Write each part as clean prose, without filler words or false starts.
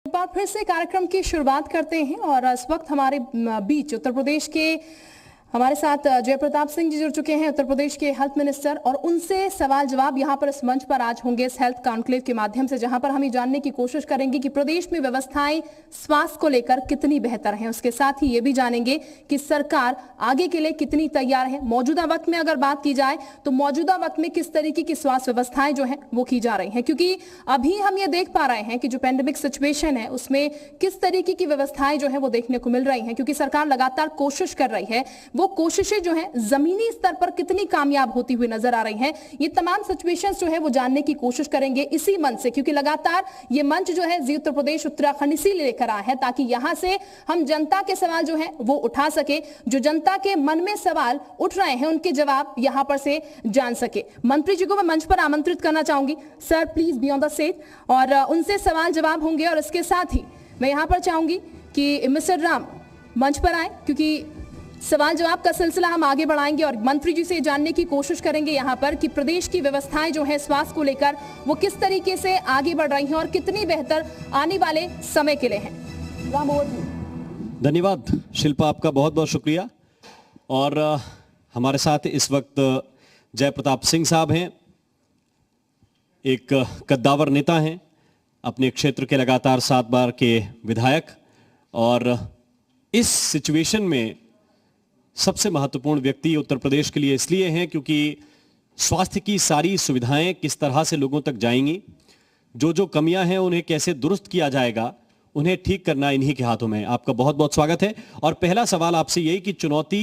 एक बार फिर से कार्यक्रम की शुरुआत करते हैं और इस वक्त हमारे बीच उत्तर प्रदेश के हमारे साथ जयप्रताप सिंह जी जुड़ चुके हैं, उत्तर प्रदेश के हेल्थ मिनिस्टर, और उनसे सवाल जवाब यहां पर इस मंच पर आज होंगे इस हेल्थ कॉन्क्लेव के माध्यम से, जहां पर हम ये जानने की कोशिश करेंगे कि प्रदेश में व्यवस्थाएं स्वास्थ्य को लेकर कितनी बेहतर हैं। उसके साथ ही ये भी जानेंगे कि सरकार आगे के लिए कितनी तैयार है। मौजूदा वक्त में अगर बात की जाए तो मौजूदा वक्त में किस तरीके की स्वास्थ्य व्यवस्थाएं जो है वो की जा रही हैं, क्योंकि अभी हम ये देख पा रहे हैं कि जो पेंडेमिक सिचुएशन है उसमें किस तरीके की व्यवस्थाएं जो है वो देखने को मिल रही हैं, क्योंकि सरकार लगातार कोशिश कर रही है। वो कोशिशें जो हैं जमीनी स्तर पर कितनी कामयाब होती हुई नजर आ रही हैं, ये तमाम सिचुएशंस जो है वो जानने की कोशिश करेंगे इसी मंच से, क्योंकि लगातार ये मंच जो है जी उत्तर प्रदेश उत्तराखंड इसीलिए लेकर आया है ताकि यहां से हम जनता के सवाल जो है वो उठा सके, जो जनता के मन में सवाल उठ रहे हैं उनके जवाब यहां पर से जान सके। मंत्री जी को मैं मंच पर आमंत्रित करना चाहूंगी। Sir please be on the stage, और उनसे सवाल जवाब होंगे। और इसके साथ ही मैं यहां पर चाहूंगी कि मिस्टर राम मंच पर आए, क्योंकि सवाल जवाब का सिलसिला हम आगे बढ़ाएंगे और मंत्री जी से जानने की कोशिश करेंगे यहां पर कि प्रदेश की व्यवस्थाएं जो है स्वास्थ्य को लेकर वो किस तरीके से आगे बढ़ रही हैं और कितनी बेहतर आने वाले समय के लिए हैं। राम धन्यवाद शिल्पा, आपका बहुत बहुत शुक्रिया। और हमारे साथ इस वक्त जयप्रताप सिंह साहब हैं, एक कद्दावर नेता हैं, अपने क्षेत्र के लगातार 7 बार के विधायक, और इस सिचुएशन में सबसे महत्वपूर्ण व्यक्ति उत्तर प्रदेश के लिए इसलिए हैं क्योंकि स्वास्थ्य की सारी सुविधाएं किस तरह से लोगों तक जाएंगी, जो जो कमियां हैं उन्हें कैसे दुरुस्त किया जाएगा, उन्हें ठीक करना इन्हीं के हाथों में। आपका बहुत बहुत स्वागत है। और पहला सवाल आपसे यही कि चुनौती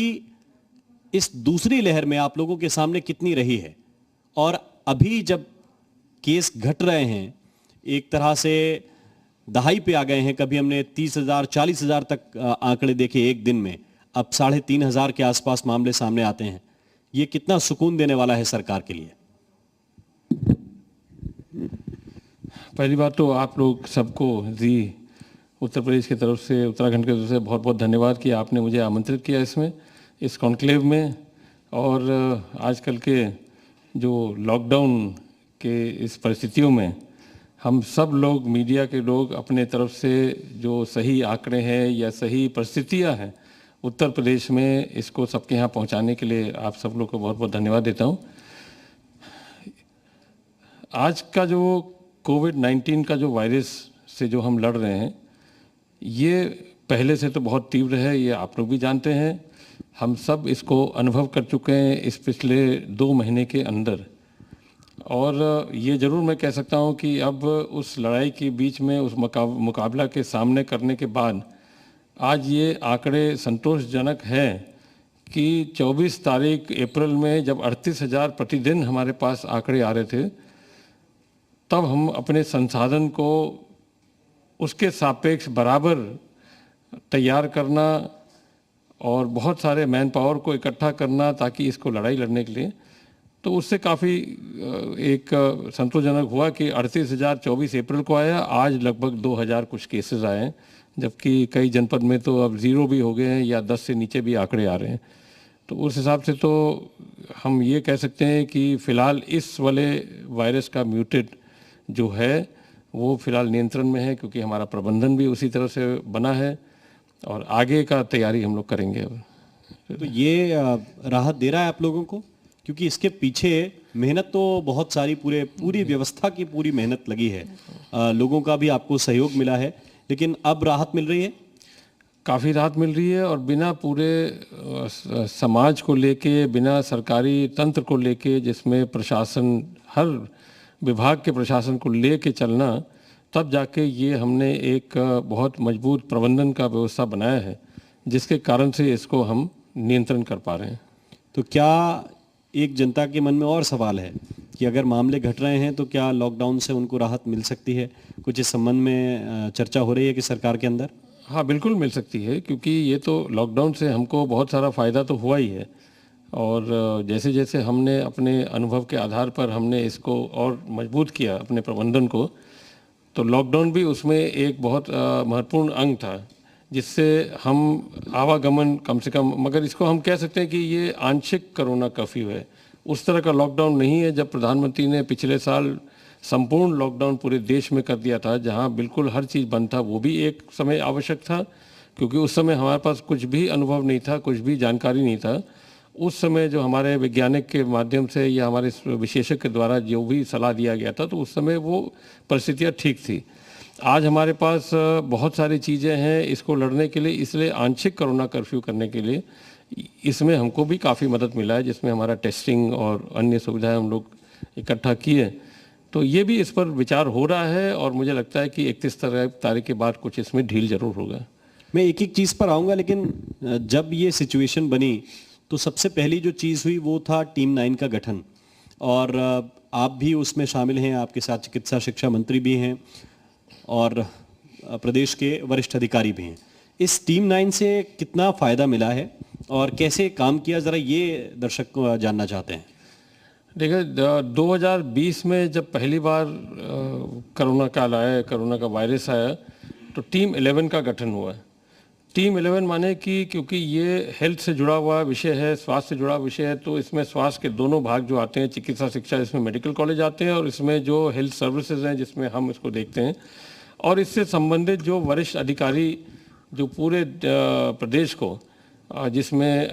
इस दूसरी लहर में आप लोगों के सामने कितनी रही है, और अभी जब केस घट रहे हैं, एक तरह से दहाई पे आ गए हैं, कभी हमने 30,000 40,000 तक आंकड़े देखे एक दिन में, अब 3,500 के आसपास मामले सामने आते हैं, ये कितना सुकून देने वाला है सरकार के लिए? पहली बात तो आप लोग सबको जी उत्तर प्रदेश की तरफ से, उत्तराखंड की तरफ से बहुत बहुत धन्यवाद कि आपने मुझे आमंत्रित किया इसमें, इस कॉन्क्लेव में। और आजकल के जो लॉकडाउन के इस परिस्थितियों में हम सब लोग, मीडिया के लोग, अपने तरफ से जो सही आंकड़े हैं या सही परिस्थितियां हैं उत्तर प्रदेश में, इसको सबके यहाँ पहुँचाने के लिए आप सब लोग को बहुत बहुत धन्यवाद देता हूँ। आज का जो कोविड-19 का जो वायरस से जो हम लड़ रहे हैं, ये पहले से तो बहुत तीव्र है, ये आप लोग भी जानते हैं, हम सब इसको अनुभव कर चुके हैं इस पिछले 2 महीने के अंदर। और ये ज़रूर मैं कह सकता हूँ कि अब उस लड़ाई के बीच में, उस मुकाबला के सामने करने के बाद आज ये आंकड़े संतोषजनक हैं कि 24 तारीख अप्रैल में जब 38,000 प्रतिदिन हमारे पास आंकड़े आ रहे थे, तब हम अपने संसाधन को उसके सापेक्ष बराबर तैयार करना और बहुत सारे मैन पावर को इकट्ठा करना ताकि इसको लड़ाई लड़ने के लिए, तो उससे काफ़ी एक संतोषजनक हुआ कि 38,000 24 अप्रैल को आया, आज लगभग 2,000 कुछ केसेस आए हैं, जबकि कई जनपद में तो अब 0 भी हो गए हैं या 10 से नीचे भी आंकड़े आ रहे हैं। तो उस हिसाब से तो हम ये कह सकते हैं कि फ़िलहाल इस वाले वायरस का म्यूटेट जो है वो फ़िलहाल नियंत्रण में है, क्योंकि हमारा प्रबंधन भी उसी तरह से बना है और आगे का तैयारी हम लोग करेंगे। तो ये राहत दे रहा है आप लोगों को, क्योंकि इसके पीछे मेहनत तो बहुत सारी, पूरी व्यवस्था की पूरी मेहनत लगी है, लोगों का भी आपको सहयोग मिला है, लेकिन अब राहत मिल रही है? काफ़ी राहत मिल रही है, और बिना पूरे समाज को लेके, बिना सरकारी तंत्र को लेके, जिसमें प्रशासन, हर विभाग के प्रशासन को लेके चलना, तब जाके ये हमने एक बहुत मजबूत प्रबंधन का व्यवस्था बनाया है, जिसके कारण से इसको हम नियंत्रण कर पा रहे हैं। तो क्या एक जनता के मन में और सवाल है कि अगर मामले घट रहे हैं तो क्या लॉकडाउन से उनको राहत मिल सकती है? कुछ इस संबंध में चर्चा हो रही है कि सरकार के अंदर? हाँ, बिल्कुल मिल सकती है, क्योंकि ये तो लॉकडाउन से हमको बहुत सारा फ़ायदा तो हुआ ही है, और जैसे जैसे हमने अपने अनुभव के आधार पर हमने इसको और मजबूत किया अपने प्रबंधन को, तो लॉकडाउन भी उसमें एक बहुत महत्वपूर्ण अंग था, जिससे हम आवागमन कम से कम, मगर इसको हम कह सकते हैं कि ये आंशिक कोरोना कर्फ्यू है, उस तरह का लॉकडाउन नहीं है। जब प्रधानमंत्री ने पिछले साल संपूर्ण लॉकडाउन पूरे देश में कर दिया था, जहां बिल्कुल हर चीज़ बंद था, वो भी एक समय आवश्यक था, क्योंकि उस समय हमारे पास कुछ भी अनुभव नहीं था, कुछ भी जानकारी नहीं था। उस समय जो हमारे वैज्ञानिक के माध्यम से या हमारे विशेषज्ञ के द्वारा जो भी सलाह दिया गया था, तो उस समय वो परिस्थितियाँ ठीक थी। आज हमारे पास बहुत सारी चीज़ें हैं इसको लड़ने के लिए, इसलिए आंशिक कोरोना कर्फ्यू करने के लिए इसमें हमको भी काफ़ी मदद मिला है, जिसमें हमारा टेस्टिंग और अन्य सुविधाएं हम लोग इकट्ठा किए। तो ये भी इस पर विचार हो रहा है और मुझे लगता है कि 31 तारीख के बाद कुछ इसमें ढील जरूर होगा। मैं एक एक चीज़ पर आऊँगा, लेकिन जब ये सिचुएशन बनी तो सबसे पहली जो चीज़ हुई वो था टीम 9 का गठन, और आप भी उसमें शामिल हैं, आपके साथ चिकित्सा शिक्षा मंत्री भी हैं और प्रदेश के वरिष्ठ अधिकारी भी हैं। इस टीम 9 से कितना फ़ायदा मिला है और कैसे काम किया, ज़रा ये दर्शक को जानना चाहते हैं। देखिए, 2020 में जब पहली बार कोरोना काल आया, कोरोना का वायरस आया, तो टीम 11 का गठन हुआ। टीम 11 माने कि क्योंकि ये हेल्थ से जुड़ा हुआ विषय है, स्वास्थ्य से जुड़ा विषय है, तो इसमें स्वास्थ्य के दोनों भाग जो आते हैं, चिकित्सा शिक्षा जिसमें मेडिकल कॉलेज आते हैं, और इसमें जो हेल्थ सर्विसेज हैं जिसमें हम इसको देखते हैं, और इससे संबंधित जो वरिष्ठ अधिकारी जो पूरे प्रदेश को, जिसमें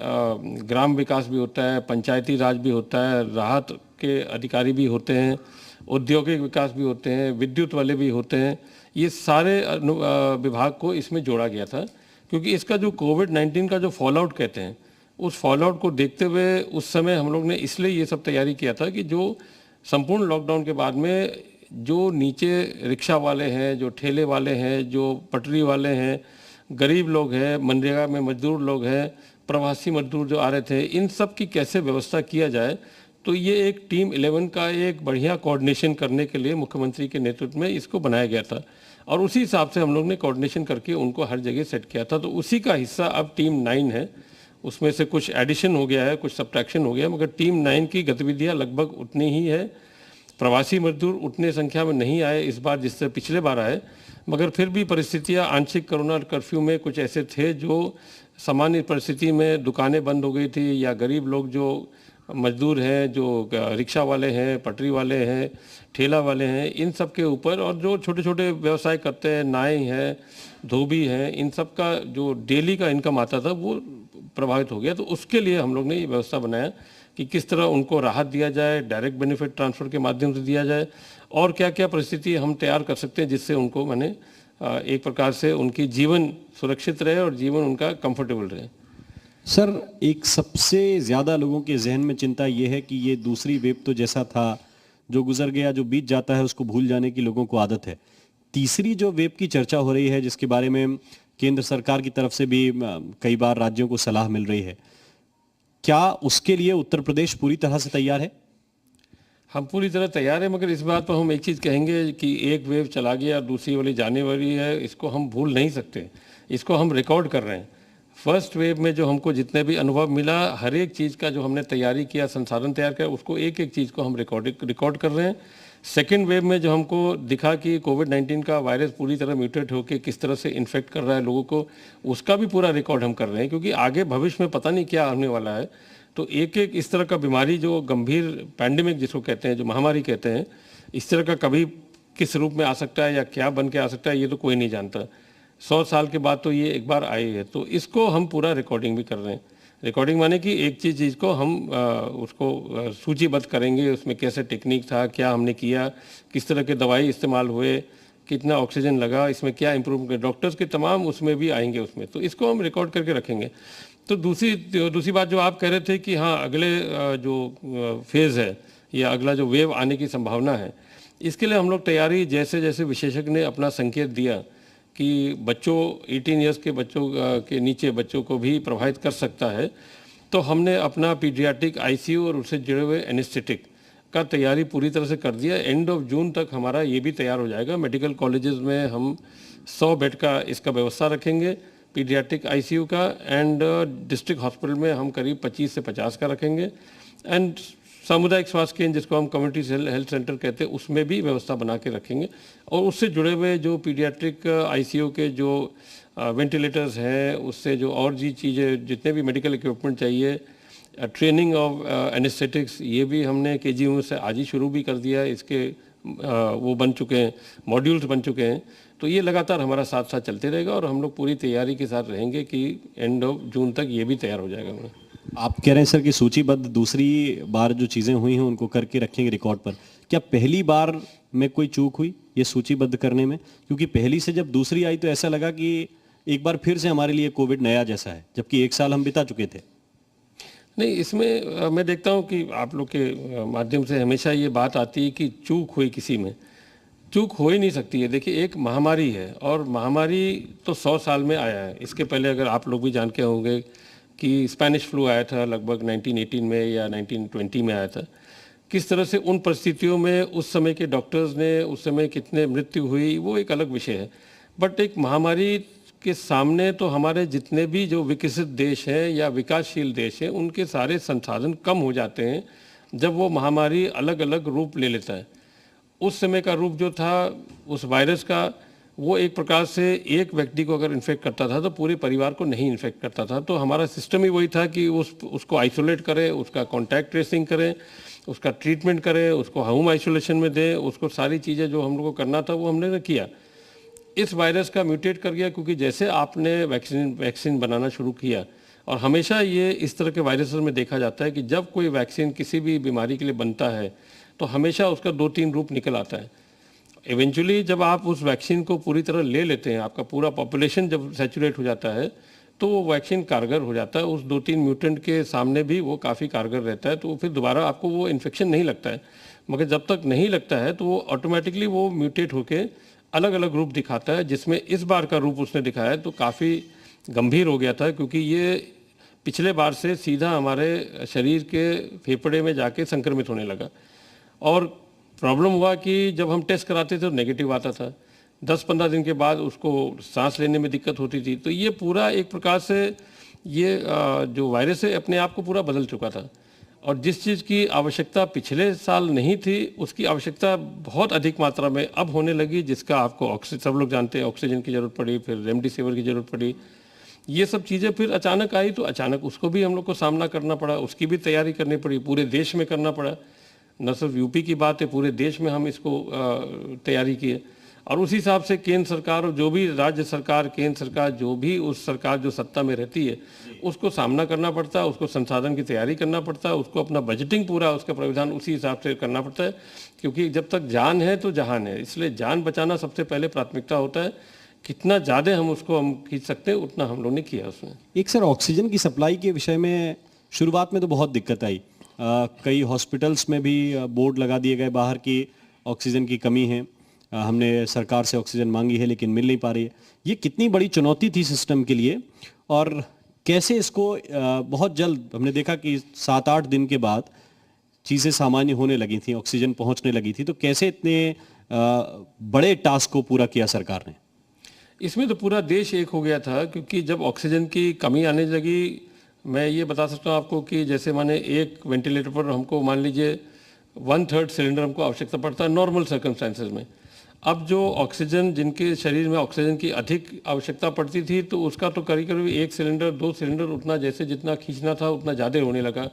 ग्राम विकास भी होता है, पंचायती राज भी होता है, राहत के अधिकारी भी होते हैं, औद्योगिक विकास भी होते हैं, विद्युत वाले भी होते हैं, ये सारे विभाग को इसमें जोड़ा गया था। क्योंकि इसका जो कोविड-19 का जो फॉल आउट कहते हैं, उस फॉल आउट को देखते हुए उस समय हम लोग ने इसलिए ये सब तैयारी किया था कि जो संपूर्ण लॉकडाउन के बाद में जो नीचे रिक्शा वाले हैं, जो ठेले वाले हैं, जो पटरी वाले हैं, गरीब लोग हैं, मनरेगा में मजदूर लोग हैं, प्रवासी मजदूर जो आ रहे थे, इन सब की कैसे व्यवस्था किया जाए। तो ये एक टीम 11 का एक बढ़िया कोऑर्डिनेशन करने के लिए मुख्यमंत्री के नेतृत्व में इसको बनाया गया था, और उसी हिसाब से हम लोग ने कोऑर्डिनेशन करके उनको हर जगह सेट किया था। तो उसी का हिस्सा अब टीम 9 है। उसमें से कुछ एडिशन हो गया है, कुछ सब्ट्रैक्शन हो गया, मगर टीम 9 की गतिविधियाँ लगभग उतनी ही है। प्रवासी मजदूर उतने संख्या में नहीं आए इस बार जिससे पिछले बार आए, मगर फिर भी परिस्थितियाँ आंशिक कोरोना कर्फ्यू में कुछ ऐसे थे जो सामान्य परिस्थिति में दुकानें बंद हो गई थी, या गरीब लोग जो मजदूर हैं, जो रिक्शा वाले हैं, पटरी वाले हैं, ठेला वाले हैं, इन सब के ऊपर, और जो छोटे छोटे व्यवसाय करते हैं, नाई हैं, धोबी हैं, इन सब का जो डेली का इनकम आता था वो प्रभावित हो गया। तो उसके लिए हम लोग ने ये व्यवस्था बनाया कि किस तरह उनको राहत दिया जाए, डायरेक्ट बेनिफिट ट्रांसफ़र के माध्यम से दिया जाए, और क्या क्या परिस्थिति हम तैयार कर सकते हैं जिससे उनको एक प्रकार से उनकी जीवन सुरक्षित रहे और जीवन उनका कंफर्टेबल रहे। सर, एक सबसे ज़्यादा लोगों के जहन में चिंता ये है कि ये दूसरी वेव तो जैसा था, जो गुजर गया, जो बीत जाता है, उसको भूल जाने की लोगों को आदत है। तीसरी जो वेव की चर्चा हो रही है, जिसके बारे में केंद्र सरकार की तरफ से भी कई बार राज्यों को सलाह मिल रही है, क्या उसके लिए उत्तर प्रदेश पूरी तरह से तैयार है? हम पूरी तरह तैयार हैं, मगर इस बात पर हम एक चीज़ कहेंगे कि एक वेव चला गया, दूसरी वाली जाने वाली है, इसको हम भूल नहीं सकते, इसको हम रिकॉर्ड कर रहे हैं। फर्स्ट वेव में जो हमको जितने भी अनुभव मिला, हर एक चीज़ का जो हमने तैयारी किया, संसाधन तैयार किया, उसको एक एक चीज़ को हम रिकॉर्ड कर रहे हैं। सेकेंड वेव में जो हमको दिखा कि कोविड-19 का वायरस पूरी तरह म्यूटेट होकर किस तरह से इन्फेक्ट कर रहा है लोगों को, उसका भी पूरा रिकॉर्ड हम कर रहे हैं, क्योंकि आगे भविष्य में पता नहीं क्या होने वाला है। तो एक एक इस तरह का बीमारी जो गंभीर पैंडेमिक जिसको कहते हैं, जो महामारी कहते हैं, इस तरह का कभी किस रूप में आ सकता है या क्या बन के आ सकता है, ये तो कोई नहीं जानता। 100 साल के बाद तो ये एक बार आई है, तो इसको हम पूरा रिकॉर्डिंग भी कर रहे हैं। रिकॉर्डिंग माने कि एक चीज़ को हम उसको सूचीबद्ध करेंगे, उसमें कैसे टेक्निक था, क्या हमने किया, किस तरह के दवाई इस्तेमाल हुए, कितना ऑक्सीजन लगा, इसमें क्या इम्प्रूवमेंट, डॉक्टर्स के तमाम उसमें भी आएंगे उसमें, तो इसको हम रिकॉर्ड करके रखेंगे। तो दूसरी बात जो आप कह रहे थे कि हाँ, अगले जो फेज़ है या अगला जो वेव आने की संभावना है, इसके लिए हम लोग तैयारी, जैसे जैसे विशेषज्ञ ने अपना संकेत दिया कि बच्चों 18 ईयर्स के बच्चों के नीचे बच्चों को भी प्रभावित कर सकता है, तो हमने अपना पीडियाट्रिक आईसीयू और उससे जुड़े हुए एनेस्थेटिक का तैयारी पूरी तरह से कर दिया। एंड ऑफ जून तक हमारा ये भी तैयार हो जाएगा। मेडिकल कॉलेजेस में हम 100 बेड का इसका व्यवस्था रखेंगे, पीडियाट्रिक आईसीयू का, एंड डिस्ट्रिक्ट हॉस्पिटल में हम करीब 25 से 50 का रखेंगे, एंड सामुदायिक स्वास्थ्य केंद्र जिसको हम कम्युनिटी हेल्थ सेंटर कहते हैं, उसमें भी व्यवस्था बना के रखेंगे। और उससे जुड़े हुए जो पीडियाट्रिक आईसीयू के जो वेंटिलेटर्स हैं, उससे जो और जी चीज़ें, जितने भी मेडिकल इक्विपमेंट चाहिए, ट्रेनिंग ऑफ एनेस्थेटिक्स, ये भी हमने केजीएम से आज ही शुरू भी कर दिया है। इसके वो बन चुके हैं, मॉड्यूल्स बन चुके हैं। तो ये लगातार हमारा साथ साथ चलते रहेगा और हम लोग पूरी तैयारी के साथ रहेंगे कि एंड ऑफ जून तक ये भी तैयार हो जाएगा। आप कह रहे हैं सर कि सूचीबद्ध दूसरी बार जो चीज़ें हुई हैं उनको करके रखेंगे रिकॉर्ड पर। क्या पहली बार में कोई चूक हुई ये सूचीबद्ध करने में? क्योंकि पहली से जब दूसरी आई तो ऐसा लगा कि एक बार फिर से हमारे लिए कोविड नया जैसा है, जबकि एक साल हम बिता चुके थे। नहीं, इसमें मैं देखता हूँ कि आप लोग के माध्यम से हमेशा ये बात आती है कि चूक हुई किसी में। चूक हो ही नहीं सकती है। देखिए, एक महामारी है और महामारी तो 100 साल में आया है। इसके पहले अगर आप लोग भी जान के होंगे कि स्पेनिश फ्लू आया था लगभग 1918 में या 1920 में आया था। किस तरह से उन परिस्थितियों में उस समय के डॉक्टर्स ने, उस समय कितने मृत्यु हुई, वो एक अलग विषय है। बट एक महामारी के सामने तो हमारे जितने भी जो विकसित देश हैं या विकासशील देश हैं, उनके सारे संसाधन कम हो जाते हैं जब वो महामारी अलग अलग रूप ले लेता है। उस समय का रूप जो था उस वायरस का, वो एक प्रकार से एक व्यक्ति को अगर इन्फेक्ट करता था तो पूरे परिवार को नहीं इन्फेक्ट करता था। तो हमारा सिस्टम ही वही था कि उसको आइसोलेट करें, उसका कॉन्टैक्ट ट्रेसिंग करें, उसका ट्रीटमेंट करें, उसको होम आइसोलेशन में दें, उसको सारी चीज़ें जो हम लोग को करना था वो हमने किया। इस वायरस का म्यूटेट कर गया क्योंकि जैसे आपने वैक्सीन बनाना शुरू किया, और हमेशा ये इस तरह के वायरस में देखा जाता है कि जब कोई वैक्सीन किसी भी बीमारी के लिए बनता है तो हमेशा उसका 2-3 रूप निकल आता है। इवेंचुअली जब आप उस वैक्सीन को पूरी तरह ले लेते हैं, आपका पूरा पॉपुलेशन जब सैचुरेट हो जाता है तो वो वैक्सीन कारगर हो जाता है। उस 2-3 म्यूटेंट के सामने भी वो काफ़ी कारगर रहता है, तो फिर दोबारा आपको वो इन्फेक्शन नहीं लगता है। मगर जब तक नहीं लगता है तो वो ऑटोमेटिकली वो म्यूटेट होके अलग अलग रूप दिखाता है, जिसमें इस बार का रूप उसने दिखाया है तो काफ़ी गंभीर हो गया था, क्योंकि ये पिछले बार से सीधा हमारे शरीर के फेफड़े में जाके संक्रमित होने लगा। और प्रॉब्लम हुआ कि जब हम टेस्ट कराते थे तो नेगेटिव आता था, 10-15 दिन के बाद उसको सांस लेने में दिक्कत होती थी। तो ये पूरा एक प्रकार से ये जो वायरस है अपने आप को पूरा बदल चुका था, और जिस चीज़ की आवश्यकता पिछले साल नहीं थी उसकी आवश्यकता बहुत अधिक मात्रा में अब होने लगी, जिसका आपको सब लोग जानते हैं ऑक्सीजन की ज़रूरत पड़ी, फिर रेमडेसिविर की ज़रूरत पड़ी। ये सब चीज़ें फिर अचानक आई तो अचानक उसको भी हम लोग को सामना करना पड़ा, उसकी भी तैयारी करनी पड़ी, पूरे देश में करना पड़ा। न सिर्फ यूपी की बात है, पूरे देश में हम इसको तैयारी की है। और उसी हिसाब से केंद्र सरकार और जो भी राज्य सरकार, केंद्र सरकार, जो भी उस सरकार जो सत्ता में रहती है उसको सामना करना पड़ता है, उसको संसाधन की तैयारी करना पड़ता है, उसको अपना बजटिंग पूरा उसका प्रावधान उसी हिसाब से करना पड़ता है, क्योंकि जब तक जान है तो जहान है। इसलिए जान बचाना सबसे पहले प्राथमिकता होता है। कितना ज़्यादा हम उसको खींच सकते हैं उतना हम लोग ने किया उसमें। एक सर, ऑक्सीजन की सप्लाई के विषय में शुरुआत में तो बहुत दिक्कत आई। कई हॉस्पिटल्स में भी बोर्ड लगा दिए गए बाहर की ऑक्सीजन की कमी है, हमने सरकार से ऑक्सीजन मांगी है लेकिन मिल नहीं पा रही है। ये कितनी बड़ी चुनौती थी सिस्टम के लिए, और कैसे इसको बहुत जल्द हमने देखा कि 7-8 दिन के बाद चीज़ें सामान्य होने लगी थी, ऑक्सीजन पहुंचने लगी थी। तो कैसे इतने बड़े टास्क को पूरा किया सरकार ने? इसमें तो पूरा देश एक हो गया था, क्योंकि जब ऑक्सीजन की कमी आने लगी, मैं ये बता सकता हूँ आपको कि जैसे माने एक वेंटिलेटर पर हमको मान लीजिए 1/3 सिलेंडर हमको आवश्यकता पड़ता है नॉर्मल सर्कमस्टेंसेज में। अब जो ऑक्सीजन, जिनके शरीर में ऑक्सीजन की अधिक आवश्यकता पड़ती थी, तो उसका तो करीब करीब 1 सिलेंडर 2 सिलेंडर उतना जैसे जितना खींचना था उतना ज़्यादा होने लगा।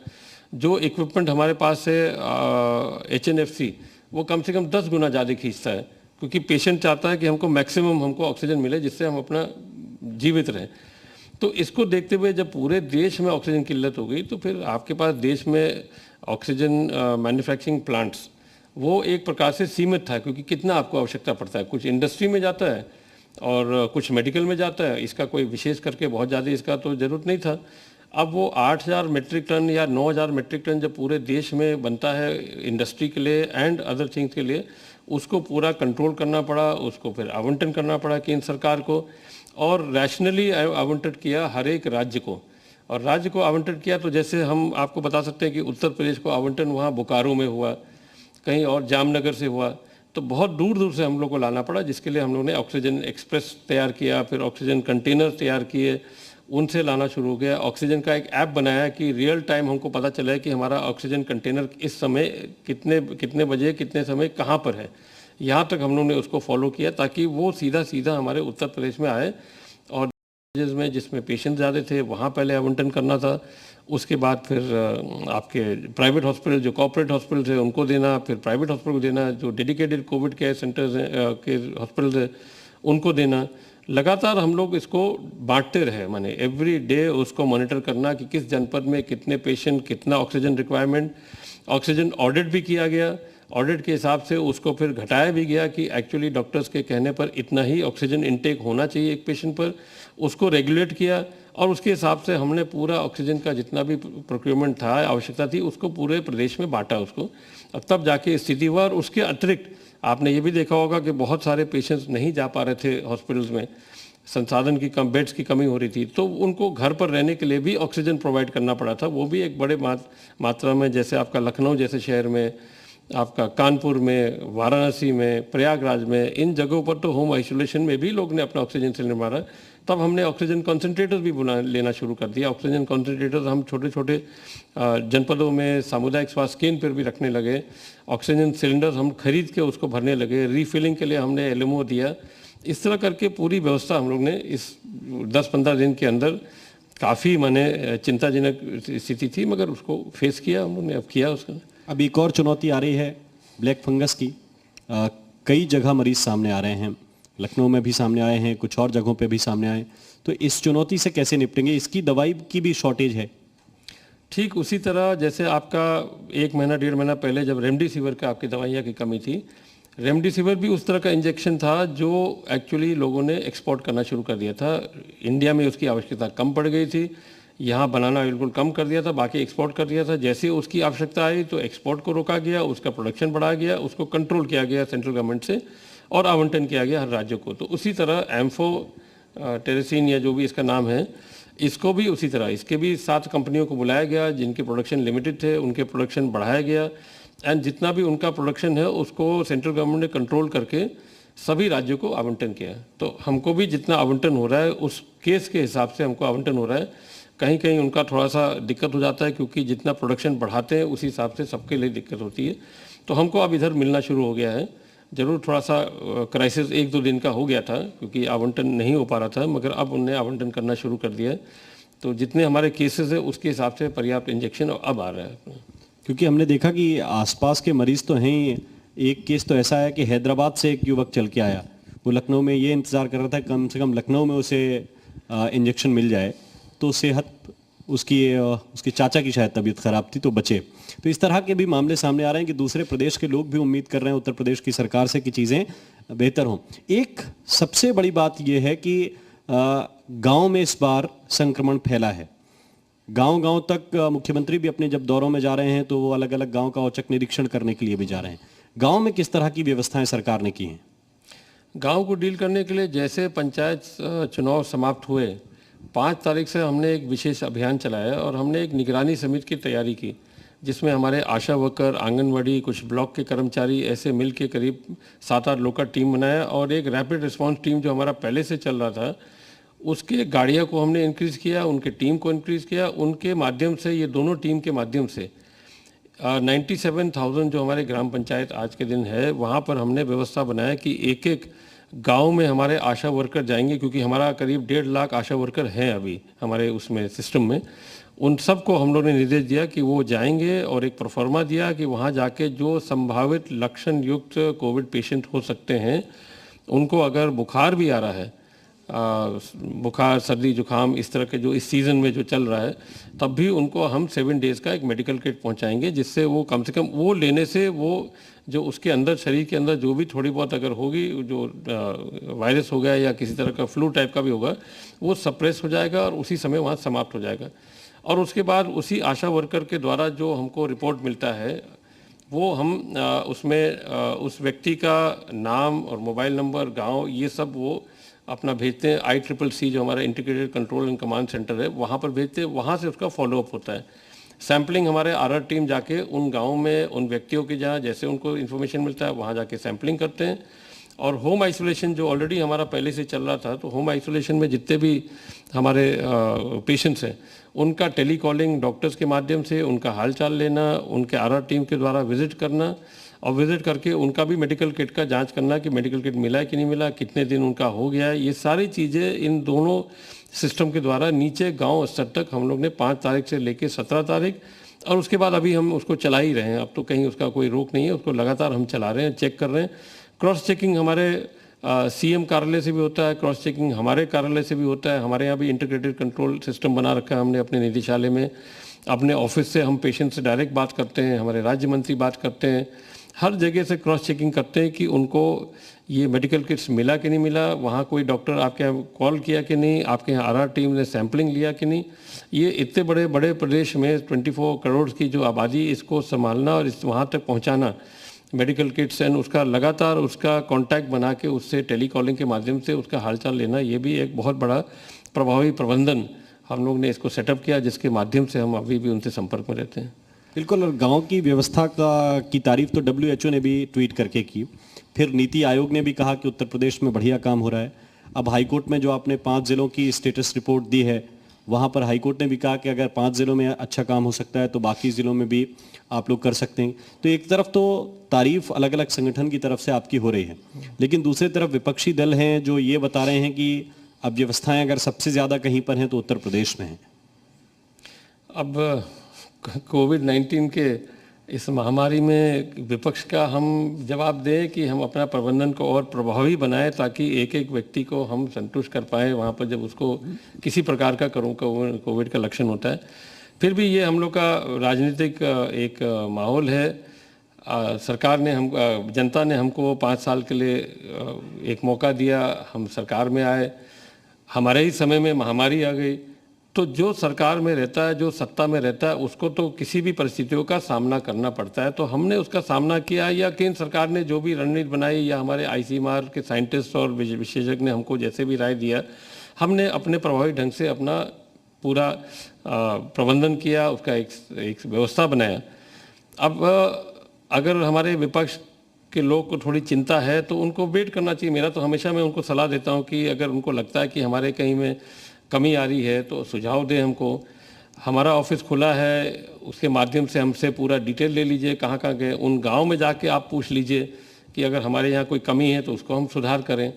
जो इक्विपमेंट हमारे पास है HNFC, वो कम से कम 10 गुना ज़्यादा खींचता है, क्योंकि पेशेंट चाहता है कि हमको मैक्सिमम हमको ऑक्सीजन मिले जिससे हम अपना जीवित रहें। तो इसको देखते हुए जब पूरे देश में ऑक्सीजन की किल्लत हो गई, तो फिर आपके पास देश में ऑक्सीजन मैन्युफैक्चरिंग प्लांट्स वो एक प्रकार से सीमित था, क्योंकि कितना आपको आवश्यकता पड़ता है, कुछ इंडस्ट्री में जाता है और कुछ मेडिकल में जाता है। इसका कोई विशेष करके बहुत ज़्यादा इसका तो ज़रूरत नहीं था। अब वो 8000 मेट्रिक टन या 9000 मेट्रिक टन जब पूरे देश में बनता है इंडस्ट्री के लिए एंड अदर थिंग्स के लिए, उसको पूरा कंट्रोल करना पड़ा, उसको फिर आवंटन करना पड़ा केंद्र सरकार को, और रैशनली आवंटन किया हर एक राज्य को। और राज्य को आवंटन किया तो जैसे हम आपको बता सकते हैं कि उत्तर प्रदेश को आवंटन वहाँ बोकारो में हुआ, कहीं और जामनगर से हुआ, तो बहुत दूर दूर से हम लोग को लाना पड़ा, जिसके लिए हम लोग ने ऑक्सीजन एक्सप्रेस तैयार किया, फिर ऑक्सीजन कंटेनर तैयार किए, उनसे लाना शुरू हो गया। ऑक्सीजन का एक ऐप बनाया कि रियल टाइम हमको पता चला है कि हमारा ऑक्सीजन कंटेनर इस समय कितने बजे कितने समय कहाँ पर है। यहाँ तक हम लोग ने उसको फॉलो किया ताकि वो सीधा सीधा हमारे उत्तर प्रदेश में आए। और में जिसमें पेशेंट ज़्यादा थे वहाँ पहले आवंटन करना था, उसके बाद फिर आपके प्राइवेट हॉस्पिटल जो कॉर्पोरेट हॉस्पिटल है उनको देना, फिर प्राइवेट हॉस्पिटल को देना, जो डेडिकेटेड कोविड केयर सेंटर्स हैं के हॉस्पिटल है उनको देना। लगातार हम लोग इसको बांटते रहे, माने एवरी डे उसको मॉनिटर करना कि किस जनपद में कितने पेशेंट, कितना ऑक्सीजन रिक्वायरमेंट, ऑक्सीजन ऑडिट भी किया गया। ऑडिट के हिसाब से उसको फिर घटाया भी गया कि एक्चुअली डॉक्टर्स के कहने पर इतना ही ऑक्सीजन इनटेक होना चाहिए एक पेशेंट पर, उसको रेगुलेट किया और उसके हिसाब से हमने पूरा ऑक्सीजन का जितना भी प्रोक्योरमेंट था, आवश्यकता थी, उसको पूरे प्रदेश में बांटा उसको। अब तब जाके स्थिति हुआ। और उसके अतिरिक्त आपने ये भी देखा होगा कि बहुत सारे पेशेंट्स नहीं जा पा रहे थे हॉस्पिटल्स में, संसाधन की कम, बेड्स की कमी हो रही थी, तो उनको घर पर रहने के लिए भी ऑक्सीजन प्रोवाइड करना पड़ा था, वो भी एक बड़े मात्रा में। जैसे आपका लखनऊ जैसे शहर में, आपका कानपुर में, वाराणसी में, प्रयागराज में, इन जगहों पर तो होम आइसोलेशन में भी लोग ने अपना ऑक्सीजन सिलेंडर मारा। तब हमने ऑक्सीजन कॉन्सेंट्रेटर्स भी लेना शुरू कर दिया। ऑक्सीजन कॉन्सेंट्रेटर्स हम छोटे छोटे जनपदों में सामुदायिक स्वास्थ्य केंद्र पर भी रखने लगे। ऑक्सीजन सिलेंडर्स हम खरीद के उसको भरने लगे। रीफिलिंग के लिए हमने एलएमओ दिया। इस तरह करके पूरी व्यवस्था हम लोग ने इस 10-15 दिन के अंदर, काफ़ी माने चिंताजनक स्थिति थी, मगर उसको फेस किया हम लोग ने, अब किया उसका। अब एक और चुनौती आ रही है ब्लैक फंगस की। कई जगह मरीज सामने आ रहे हैं, लखनऊ में भी सामने आए हैं, कुछ और जगहों पे भी सामने आए, तो इस चुनौती से कैसे निपटेंगे? इसकी दवाई की भी शॉर्टेज है। ठीक उसी तरह जैसे आपका 1 महीना 1.5 महीना पहले जब रेमडेसिविर का आपकी दवाइयाँ की कमी थी, रेमडेसिविर भी उस तरह का इंजेक्शन था जो एक्चुअली लोगों ने एक्सपोर्ट करना शुरू कर दिया था। इंडिया में उसकी आवश्यकता कम पड़ गई थी, यहाँ बनाना बिल्कुल कम कर दिया था, बाकी एक्सपोर्ट कर दिया था। जैसे उसकी आवश्यकता आई तो एक्सपोर्ट को रोका गया, उसका प्रोडक्शन बढ़ाया गया, उसको कंट्रोल किया गया सेंट्रल गवर्नमेंट से और आवंटन किया गया हर राज्य को। तो उसी तरह एम्फो टेरेसिन या जो भी इसका नाम है, इसको भी उसी तरह, इसके भी 7 कंपनियों को बुलाया गया जिनके प्रोडक्शन लिमिटेड थे, उनके प्रोडक्शन बढ़ाया गया एंड जितना भी उनका प्रोडक्शन है उसको सेंट्रल गवर्नमेंट ने कंट्रोल करके सभी राज्यों को आवंटन किया। तो हमको भी जितना आवंटन हो रहा है उस केस के हिसाब से हमको आवंटन हो रहा है। कहीं कहीं उनका थोड़ा सा दिक्कत हो जाता है क्योंकि जितना प्रोडक्शन बढ़ाते हैं उसी हिसाब से सबके लिए दिक्कत होती है। तो हमको अब इधर मिलना शुरू हो गया है। ज़रूर थोड़ा सा क्राइसिस 1-2 दिन का हो गया था क्योंकि आवंटन नहीं हो पा रहा था, मगर अब उनने आवंटन करना शुरू कर दिया है। तो जितने हमारे केसेस है उसके हिसाब से पर्याप्त इंजेक्शन अब आ रहा है। क्योंकि हमने देखा कि आसपास के मरीज तो हैं ही। एक केस तो ऐसा है कि हैदराबाद से एक युवक चल के आया, वो लखनऊ में ये इंतज़ार कर रहा था कम से कम लखनऊ में उसे इंजेक्शन मिल जाए तो सेहत उसके चाचा की शायद तबीयत खराब थी तो बचे। तो इस तरह के भी मामले सामने आ रहे हैं कि दूसरे प्रदेश के लोग भी उम्मीद कर रहे हैं उत्तर प्रदेश की सरकार से कि चीज़ें बेहतर हों। एक सबसे बड़ी बात यह है कि गांव में इस बार संक्रमण फैला है। गांव-गांव तक मुख्यमंत्री भी अपने जब दौरों में जा रहे हैं तो वो अलग अलग गांव का औचक निरीक्षण करने के लिए भी जा रहे हैं। गांव में किस तरह की व्यवस्थाएं सरकार ने की हैं? गांव को डील करने के लिए जैसे पंचायत चुनाव समाप्त हुए 5 तारीख से हमने एक विशेष अभियान चलाया और हमने एक निगरानी समिति की तैयारी की जिसमें हमारे आशा वर्कर, आंगनवाड़ी, कुछ ब्लॉक के कर्मचारी ऐसे मिल के करीब 7-8 लोग का टीम बनाया और एक रैपिड रिस्पांस टीम जो हमारा पहले से चल रहा था उसके गाड़ियों को हमने इंक्रीज़ किया, उनके टीम को इंक्रीज़ किया। उनके माध्यम से, ये दोनों टीम के माध्यम से 97,000 जो हमारे ग्राम पंचायत आज के दिन है वहाँ पर हमने व्यवस्था बनाया कि एक-एक गांव में हमारे आशा वर्कर जाएंगे, क्योंकि हमारा करीब 1.5 लाख आशा वर्कर हैं अभी हमारे उसमें सिस्टम में। उन सबको हम लोगों ने निर्देश दिया कि वो जाएंगे और एक प्रोफार्मा दिया कि वहाँ जाके जो संभावित लक्षण युक्त कोविड पेशेंट हो सकते हैं उनको अगर बुखार भी आ रहा है, बुखार, सर्दी, जुकाम, इस तरह के जो इस सीज़न में जो चल रहा है, तब भी उनको हम 7 डेज़ का एक मेडिकल किट पहुंचाएंगे जिससे वो कम से कम वो लेने से वो जो उसके अंदर, शरीर के अंदर जो भी थोड़ी बहुत अगर होगी, जो वायरस हो गया या किसी तरह का फ्लू टाइप का भी होगा, वो सप्रेस हो जाएगा और उसी समय वहाँ समाप्त हो जाएगा। और उसके बाद उसी आशा वर्कर के द्वारा जो हमको रिपोर्ट मिलता है वो हम उसमें उस व्यक्ति का नाम और मोबाइल नंबर, गाँव, ये सब वो अपना भेजते हैं। ICCC जो हमारा integrated control and command centre है वहाँ पर भेजते हैं, वहाँ से उसका फॉलोअप होता है। सैम्पलिंग हमारे RR टीम जाके उन गाँव में उन व्यक्तियों की जहाँ जैसे उनको इन्फॉर्मेशन मिलता है वहाँ जाके सैम्पलिंग करते हैं। और होम आइसोलेशन जो ऑलरेडी हमारा पहले से चल रहा था, तो होम आइसोलेशन में जितने भी हमारे पेशेंट्स हैं उनका टेली कॉलिंग डॉक्टर्स के माध्यम से उनका हाल चाल लेना, उनके RR टीम के द्वारा विजिट करना और विजिट करके उनका भी मेडिकल किट का जांच करना कि मेडिकल किट मिला है कि नहीं मिला, कितने दिन उनका हो गया है। ये सारी चीज़ें इन दोनों सिस्टम के द्वारा नीचे गांव स्तर तक हम लोग ने 5 तारीख से लेकर 17 तारीख, और उसके बाद अभी हम उसको चला ही रहे हैं। अब तो कहीं उसका कोई रोक नहीं है, उसको लगातार हम चला रहे हैं, चेक कर रहे हैं। क्रॉस चेकिंग हमारे सीएम कार्यालय से भी होता है, क्रॉस चेकिंग हमारे कार्यालय से भी होता है। हमारे यहाँ भी इंटीग्रेटेड कंट्रोल सिस्टम बना रखा है हमने अपने निदेशालय में। अपने ऑफिस से हम पेशेंट से डायरेक्ट बात करते हैं, हमारे राज्य मंत्री बात करते हैं, हर जगह से क्रॉस चेकिंग करते हैं कि उनको ये मेडिकल किट्स मिला कि नहीं मिला, वहाँ कोई डॉक्टर आपके यहाँ कॉल किया कि नहीं, आपके यहाँ आरआर टीम ने सैंपलिंग लिया कि नहीं। ये इतने बड़े बड़े प्रदेश में 24 करोड़ की जो आबादी, इसको संभालना और इस वहाँ तक पहुँचाना मेडिकल किट्स एंड उसका लगातार उसका कांटेक्ट बना के उससे टेली कॉलिंग के माध्यम से उसका हालचाल लेना, ये भी एक बहुत बड़ा प्रभावी प्रबंधन हम लोग ने इसको सेटअप किया, जिसके माध्यम से हम अभी भी उनसे संपर्क में रहते हैं। बिल्कुल, और गांव की व्यवस्था की तारीफ तो WHO ने भी ट्वीट करके की, फिर नीति आयोग ने भी कहा कि उत्तर प्रदेश में बढ़िया काम हो रहा है। अब हाईकोर्ट में जो आपने 5 जिलों की स्टेटस रिपोर्ट दी है, वहाँ पर हाईकोर्ट ने भी कहा कि अगर 5 जिलों में अच्छा काम हो सकता है तो बाकी ज़िलों में भी आप लोग कर सकते हैं। तो एक तरफ तो तारीफ अलग अलग संगठन की तरफ से आपकी हो रही है, लेकिन दूसरी तरफ विपक्षी दल हैं जो ये बता रहे हैं कि अब व्यवस्थाएं अगर सबसे ज़्यादा कहीं पर हैं तो उत्तर प्रदेश में हैं। अब कोविड-19 के इस महामारी में विपक्ष का हम जवाब दें कि हम अपना प्रबंधन को और प्रभावी बनाएं ताकि एक एक व्यक्ति को हम संतुष्ट कर पाएँ वहाँ पर जब उसको किसी प्रकार का कोविड का लक्षण होता है। फिर भी ये हम लोग का राजनीतिक एक माहौल है। सरकार ने जनता ने हमको 5 साल के लिए एक मौका दिया, हम सरकार में आए, हमारे ही समय में महामारी आ गई। तो जो सरकार में रहता है, जो सत्ता में रहता है, उसको तो किसी भी परिस्थितियों का सामना करना पड़ता है। तो हमने उसका सामना किया, या केंद्र सरकार ने जो भी रणनीति बनाई, या हमारे ICMR के साइंटिस्ट और विशेषज्ञ ने हमको जैसे भी राय दिया, हमने अपने प्रभावी ढंग से अपना पूरा प्रबंधन किया, उसका एक व्यवस्था बनाया। अब अगर हमारे विपक्ष के लोग को थोड़ी चिंता है तो उनको वेट करना चाहिए। मेरा तो हमेशा मैं उनको सलाह देता हूँ कि अगर उनको लगता है कि हमारे कहीं में कमी आ रही है तो सुझाव दें हमको। हमारा ऑफिस खुला है, उसके माध्यम से हमसे पूरा डिटेल ले लीजिए, कहाँ कहाँ गए। उन गांव में जाके आप पूछ लीजिए कि अगर हमारे यहाँ कोई कमी है तो उसको हम सुधार करें।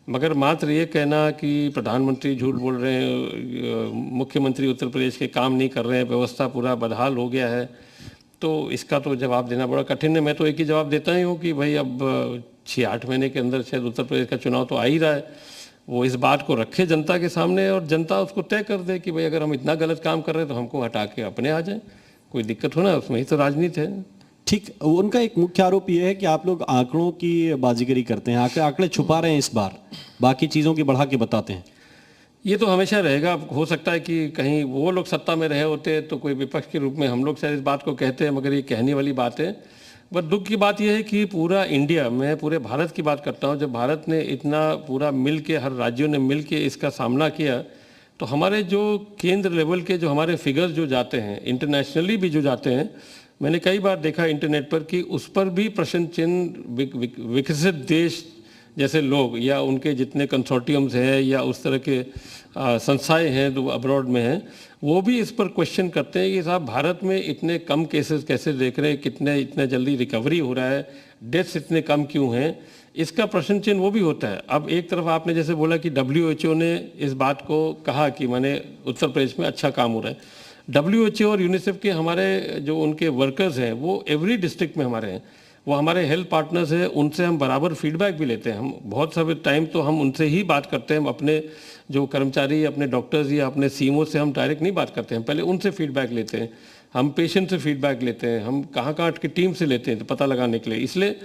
मगर मात्र ये कहना कि प्रधानमंत्री झूठ बोल रहे हैं, मुख्यमंत्री उत्तर प्रदेश के काम नहीं कर रहे हैं, व्यवस्था पूरा बदहाल हो गया है, तो इसका तो जवाब देना बड़ा कठिन है। मैं तो एक ही जवाब देता ही हूँ कि भाई अब 6-8 महीने के अंदर शायद उत्तर प्रदेश का चुनाव तो आ ही रहा है, वो इस बात को रखे जनता के सामने और जनता उसको तय कर दे कि भाई अगर हम इतना गलत काम कर रहे हैं तो हमको हटा के अपने आ जाए, कोई दिक्कत हो ना, उसमें ही तो राजनीति है। ठीक, उनका एक मुख्य आरोप ये है कि आप लोग आंकड़ों की बाजीगरी करते हैं, आंकड़े छुपा रहे हैं, इस बार बाकी चीज़ों की बढ़ा के बताते हैं। ये तो हमेशा रहेगा। हो सकता है कि कहीं वो लोग सत्ता में रहे होते तो कोई विपक्ष के रूप में हम लोग शायद इस बात को कहते हैं, मगर ये कहने वाली बात है। बट दुख की बात यह है कि पूरा इंडिया, मैं पूरे भारत की बात करता हूँ, जब भारत ने इतना पूरा मिल के, हर राज्यों ने मिल के इसका सामना किया, तो हमारे जो केंद्र लेवल के जो हमारे फिगर्स जो जाते हैं, इंटरनेशनली भी जो जाते हैं, मैंने कई बार देखा इंटरनेट पर कि उस पर भी प्रश्न चिन्ह विकसित देश जैसे लोग या उनके जितने कंसोर्टियम्स हैं या उस तरह के संस्थाएं हैं जो अब्रॉड में हैं, वो भी इस पर क्वेश्चन करते हैं कि साहब भारत में इतने कम केसेस कैसे देख रहे हैं, इतने जल्दी रिकवरी हो रहा है, डेथ्स इतने कम क्यों हैं, इसका प्रश्न चिन्ह वो भी होता है। अब एक तरफ आपने जैसे बोला कि WHO ने इस बात को कहा कि माने उत्तर प्रदेश में अच्छा काम हो रहा है। WHO और यूनिसेफ के हमारे जो उनके वर्कर्स हैं वो एवरी डिस्ट्रिक्ट में हमारे हैं, वो हमारे हेल्थ पार्टनर्स हैं, उनसे हम बराबर फीडबैक भी लेते हैं। हम बहुत सारे टाइम तो हम उनसे ही बात करते हैं, हम अपने जो कर्मचारी, अपने डॉक्टर्स या अपने CMO से हम डायरेक्ट नहीं बात करते हैं, पहले उनसे फीडबैक लेते हैं, हम पेशेंट से फीडबैक लेते हैं, हम कहाँ की टीम से लेते हैं तो पता लगाने के लिए। इसलिए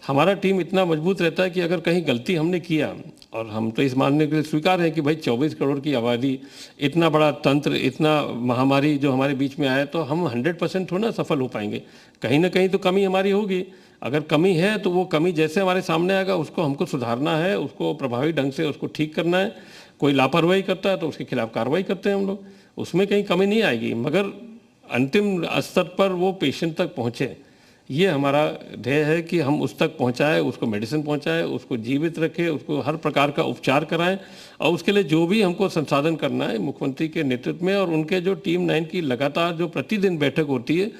हमारा टीम इतना मजबूत रहता है कि अगर कहीं गलती हमने किया, और हम तो इस मानने के लिए स्वीकार है कि भाई 24 करोड़ की आबादी, इतना बड़ा तंत्र, इतना महामारी जो हमारे बीच में आया, तो हम 100% थोड़ा ना सफल हो पाएंगे, कहीं ना कहीं तो कमी हमारी होगी। अगर कमी है तो वो कमी जैसे हमारे सामने आएगा उसको हमको सुधारना है, उसको प्रभावी ढंग से उसको ठीक करना है। कोई लापरवाही करता है तो उसके खिलाफ कार्रवाई करते हैं हम लोग, उसमें कहीं कमी नहीं आएगी, मगर अंतिम स्तर पर वो पेशेंट तक पहुँचे, ये हमारा ध्येय है कि हम उस तक पहुंचाएं, उसको मेडिसिन पहुंचाएं, उसको जीवित रखें, उसको हर प्रकार का उपचार कराएं, और उसके लिए जो भी हमको संसाधन करना है मुख्यमंत्री के नेतृत्व में और उनके जो टीम 9 की लगातार जो प्रतिदिन बैठक होती है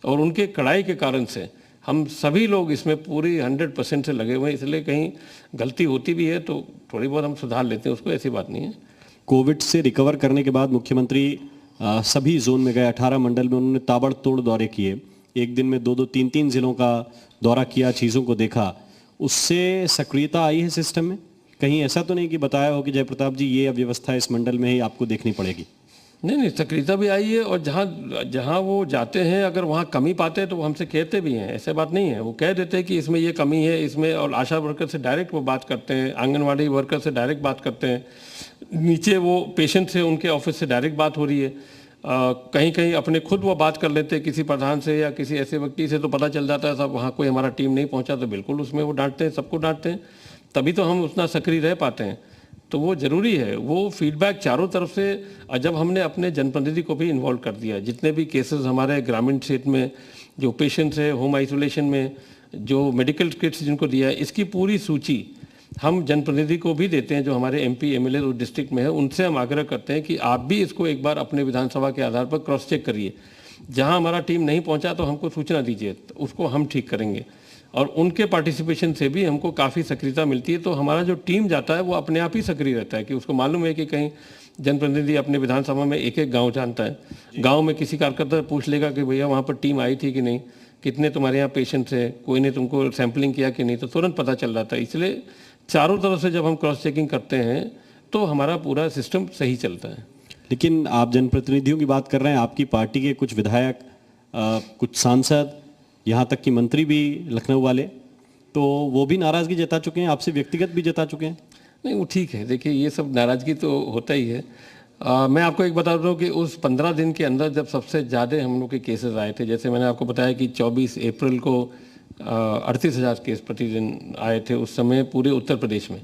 और उनके कड़ाई के कारण से हम सभी लोग इसमें पूरी 100% से लगे हुए हैं। इसलिए कहीं गलती होती भी है तो थोड़ी बहुत हम सुधार लेते हैं उसको, ऐसी बात नहीं है। कोविड से रिकवर करने के बाद मुख्यमंत्री सभी जोन में गए, 18 मंडल में उन्होंने ताबड़तोड़ दौरे किए, एक दिन में 2-2, 3-3 जिलों का दौरा किया, चीज़ों को देखा, उससे सक्रियता आई है सिस्टम में? कहीं ऐसा तो नहीं कि बताया हो कि जयप्रताप जी ये अव्यवस्था इस मंडल में ही आपको देखनी पड़ेगी? नहीं, सक्रियता भी आई है, और जहाँ जहाँ वो जाते हैं अगर वहाँ कमी पाते हैं तो वो हमसे कहते भी हैं, ऐसे बात नहीं है, वो कह देते हैं कि इसमें ये कमी है इसमें, और आशा वर्कर से डायरेक्ट वो बात करते हैं, आंगनवाड़ी वर्कर से डायरेक्ट बात करते हैं, नीचे वो पेशेंट से उनके ऑफिस से डायरेक्ट बात हो रही है, कहीं कहीं अपने खुद वो बात कर लेते हैं किसी प्रधान से या किसी ऐसे व्यक्ति से, तो पता चल जाता है साहब वहाँ कोई हमारा टीम नहीं पहुँचा, तो बिल्कुल उसमें वो डांटते हैं, सबको डांटते हैं, तभी तो हम उतना सक्रिय रह पाते हैं। तो वो ज़रूरी है, वो फीडबैक चारों तरफ से, जब हमने अपने जनप्रतिनिधि को भी इन्वॉल्व कर दिया, जितने भी केसेस हमारे ग्रामीण क्षेत्र में जो पेशेंट्स है होम आइसोलेशन में, जो मेडिकल किट्स जिनको दिया है, इसकी पूरी सूची हम जनप्रतिनिधि को भी देते हैं, जो हमारे एमपी एमएलए उस डिस्ट्रिक्ट में है, उनसे हम आग्रह करते हैं कि आप भी इसको एक बार अपने विधानसभा के आधार पर क्रॉस चेक करिए, जहां हमारा टीम नहीं पहुंचा तो हमको सूचना दीजिए, तो उसको हम ठीक करेंगे, और उनके पार्टिसिपेशन से भी हमको काफ़ी सक्रियता मिलती है। तो हमारा जो टीम जाता है वो अपने आप ही सक्रिय रहता है, कि उसको मालूम है कि कहीं जनप्रतिनिधि अपने विधानसभा में एक एक गाँव जानता है, गाँव में किसी कार्यकर्ता पूछ लेगा कि भैया वहाँ पर टीम आई थी कि नहीं, कितने तुम्हारे यहाँ पेशेंट्स हैं, कोई ने तुमको सैंपलिंग किया कि नहीं, तो तुरंत पता चल जाता है। इसलिए चारों तरफ से जब हम क्रॉस चेकिंग करते हैं तो हमारा पूरा सिस्टम सही चलता है। लेकिन आप जनप्रतिनिधियों की बात कर रहे हैं, आपकी पार्टी के कुछ विधायक, कुछ सांसद, यहाँ तक कि मंत्री भी लखनऊ वाले, तो वो भी नाराज़गी जता चुके हैं, आपसे व्यक्तिगत भी जता चुके हैं? नहीं, वो ठीक है, देखिए ये सब नाराज़गी तो होता ही है। मैं आपको एक बता दूँ कि उस 15 दिन के अंदर जब सबसे ज़्यादा हम लोग के केसेस आए थे, जैसे मैंने आपको बताया कि 24 अप्रैल को 38,000 केस प्रतिदिन आए थे, उस समय पूरे उत्तर प्रदेश में।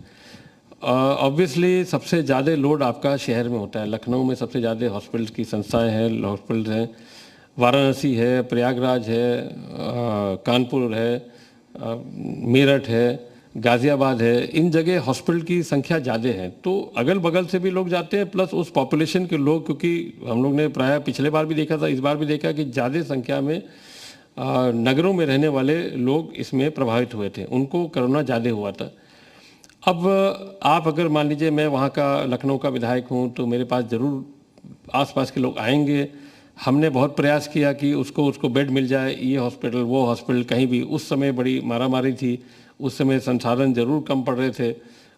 ऑब्वियसली सबसे ज़्यादा लोड आपका शहर में होता है, लखनऊ में सबसे ज़्यादा हॉस्पिटल्स की संस्थाएं हैं, हॉस्पिटल्स हैं, वाराणसी है, प्रयागराज है, कानपुर है, मेरठ है, गाज़ियाबाद है, इन जगह हॉस्पिटल की संख्या ज़्यादा है, तो अगल बगल से भी लोग जाते हैं, प्लस उस पॉपुलेशन के लोग, क्योंकि हम लोग ने प्रायः पिछले बार भी देखा था, इस बार भी देखा कि ज़्यादा संख्या में नगरों में रहने वाले लोग इसमें प्रभावित हुए थे, उनको कोरोना ज़्यादा हुआ था। अब आप अगर मान लीजिए मैं वहाँ का लखनऊ का विधायक हूँ, तो मेरे पास ज़रूर आसपास के लोग आएंगे। हमने बहुत प्रयास किया कि उसको बेड मिल जाए, ये हॉस्पिटल वो हॉस्पिटल, कहीं भी उस समय बड़ी मारामारी थी, उस समय संसाधन ज़रूर कम पड़ रहे थे,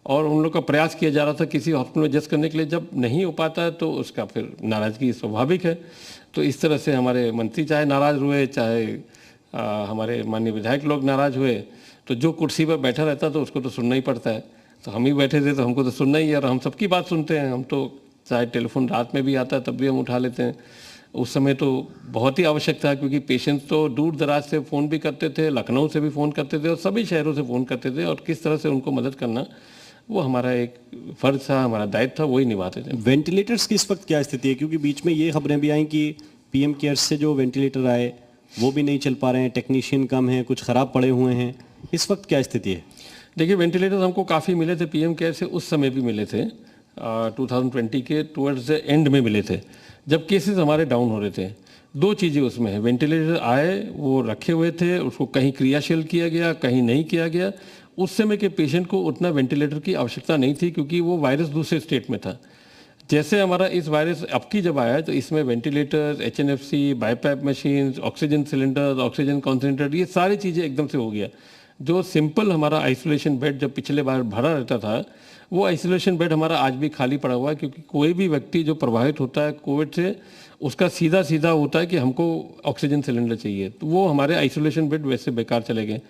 और उन लोग का प्रयास किया जा रहा था किसी हॉस्पिटल में एडजस्ट करने के लिए। जब नहीं हो पाता है तो उसका फिर नाराज़गी स्वाभाविक है। तो इस तरह से हमारे मंत्री चाहे नाराज़ हुए, चाहे हमारे माननीय विधायक लोग नाराज़ हुए, तो जो कुर्सी पर बैठा रहता तो उसको तो सुनना ही पड़ता है। तो हम ही बैठे थे तो हमको तो सुनना ही है, और हम सबकी बात सुनते हैं। हम तो चाहे टेलीफोन रात में भी आता है तब भी हम उठा लेते हैं। उस समय तो बहुत ही आवश्यक था, क्योंकि पेशेंट्स तो दूर दराज से फ़ोन भी करते थे, लखनऊ से भी फ़ोन करते थे, और सभी शहरों से फ़ोन करते थे, और किस तरह से उनको मदद करना वो हमारा एक फ़र्ज था, हमारा दायित्व था, वही निभाते थे। वेंटिलेटर्स की इस वक्त क्या स्थिति है? क्योंकि बीच में ये खबरें भी आई कि पीएम केयर्स से जो वेंटिलेटर आए वो भी नहीं चल पा रहे हैं, टेक्नीशियन कम हैं, कुछ ख़राब पड़े हुए हैं, इस वक्त क्या स्थिति है? देखिए, वेंटिलेटर्स हमको काफ़ी मिले थे, पीएम केयर से उस समय भी मिले थे, 2020 के टुवर्ड्स द एंड में मिले थे, जब केसेस हमारे डाउन हो रहे थे। दो चीज़ें उसमें है, वेंटिलेटर आए, वो रखे हुए थे, उसको कहीं क्रियाशील किया गया, कहीं नहीं किया गया। उस समय के पेशेंट को उतना वेंटिलेटर की आवश्यकता नहीं थी, क्योंकि वो वायरस दूसरे स्टेट में था। जैसे हमारा इस वायरस अब की जब आया, तो इसमें ventilators, HNFC, BiPAP machines, oxygen cylinders, oxygen concentrator, ये सारी चीज़ें एकदम से हो गया। जो सिंपल हमारा आइसोलेशन बेड जब पिछले बार भरा रहता था, वो आइसोलेशन बेड हमारा आज भी खाली पड़ा हुआ है, क्योंकि कोई भी व्यक्ति जो प्रभावित होता है कोविड से, उसका सीधा सीधा होता है कि हमको ऑक्सीजन सिलेंडर चाहिए, तो वो हमारे आइसोलेशन बेड वैसे बेकार चले गए।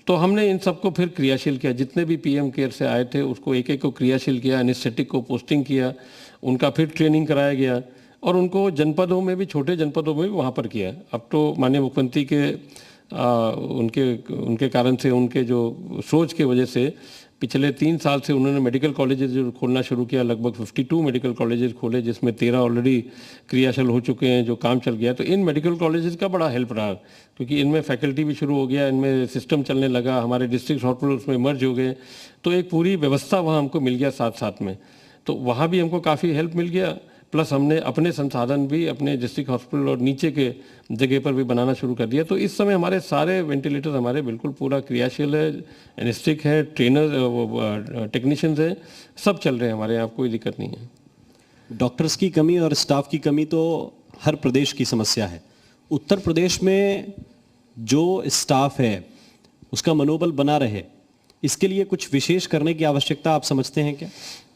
तो हमने इन सबको फिर क्रियाशील किया, जितने भी पीएम केयर से आए थे उसको एक एक को क्रियाशील किया, एनेस्थेटिक को पोस्टिंग किया, उनका फिर ट्रेनिंग कराया गया, और उनको जनपदों में भी, छोटे जनपदों में भी वहाँ पर किया। अब तो माननीय मुख्यमंत्री के उनके कारण से, उनके जो सोच के वजह से पिछले 3 साल से उन्होंने मेडिकल कॉलेजेस जो खोलना शुरू किया, लगभग 52 मेडिकल कॉलेजेस खोले, जिसमें 13 ऑलरेडी क्रियाशील हो चुके हैं, जो काम चल गया। तो इन मेडिकल कॉलेजेस का बड़ा हेल्प रहा, क्योंकि इनमें फैकल्टी भी शुरू हो गया, इनमें सिस्टम चलने लगा, हमारे डिस्ट्रिक्ट हॉस्पिटल उसमें मर्ज हो गए, तो एक पूरी व्यवस्था वहाँ हमको मिल गया साथ साथ में। तो वहाँ भी हमको काफ़ी हेल्प मिल गया, प्लस हमने अपने संसाधन भी अपने डिस्ट्रिक्ट हॉस्पिटल और नीचे के जगह पर भी बनाना शुरू कर दिया। तो इस समय हमारे सारे वेंटिलेटर हमारे बिल्कुल पूरा क्रियाशील है, एनेस्टिक है, ट्रेनर टेक्नीशियंस हैं, सब चल रहे हैं हमारे यहाँ, कोई दिक्कत नहीं है। डॉक्टर्स की कमी और स्टाफ की कमी तो हर प्रदेश की समस्या है। उत्तर प्रदेश में जो स्टाफ है उसका मनोबल बना रहे, इसके लिए कुछ विशेष करने की आवश्यकता आप समझते हैं क्या?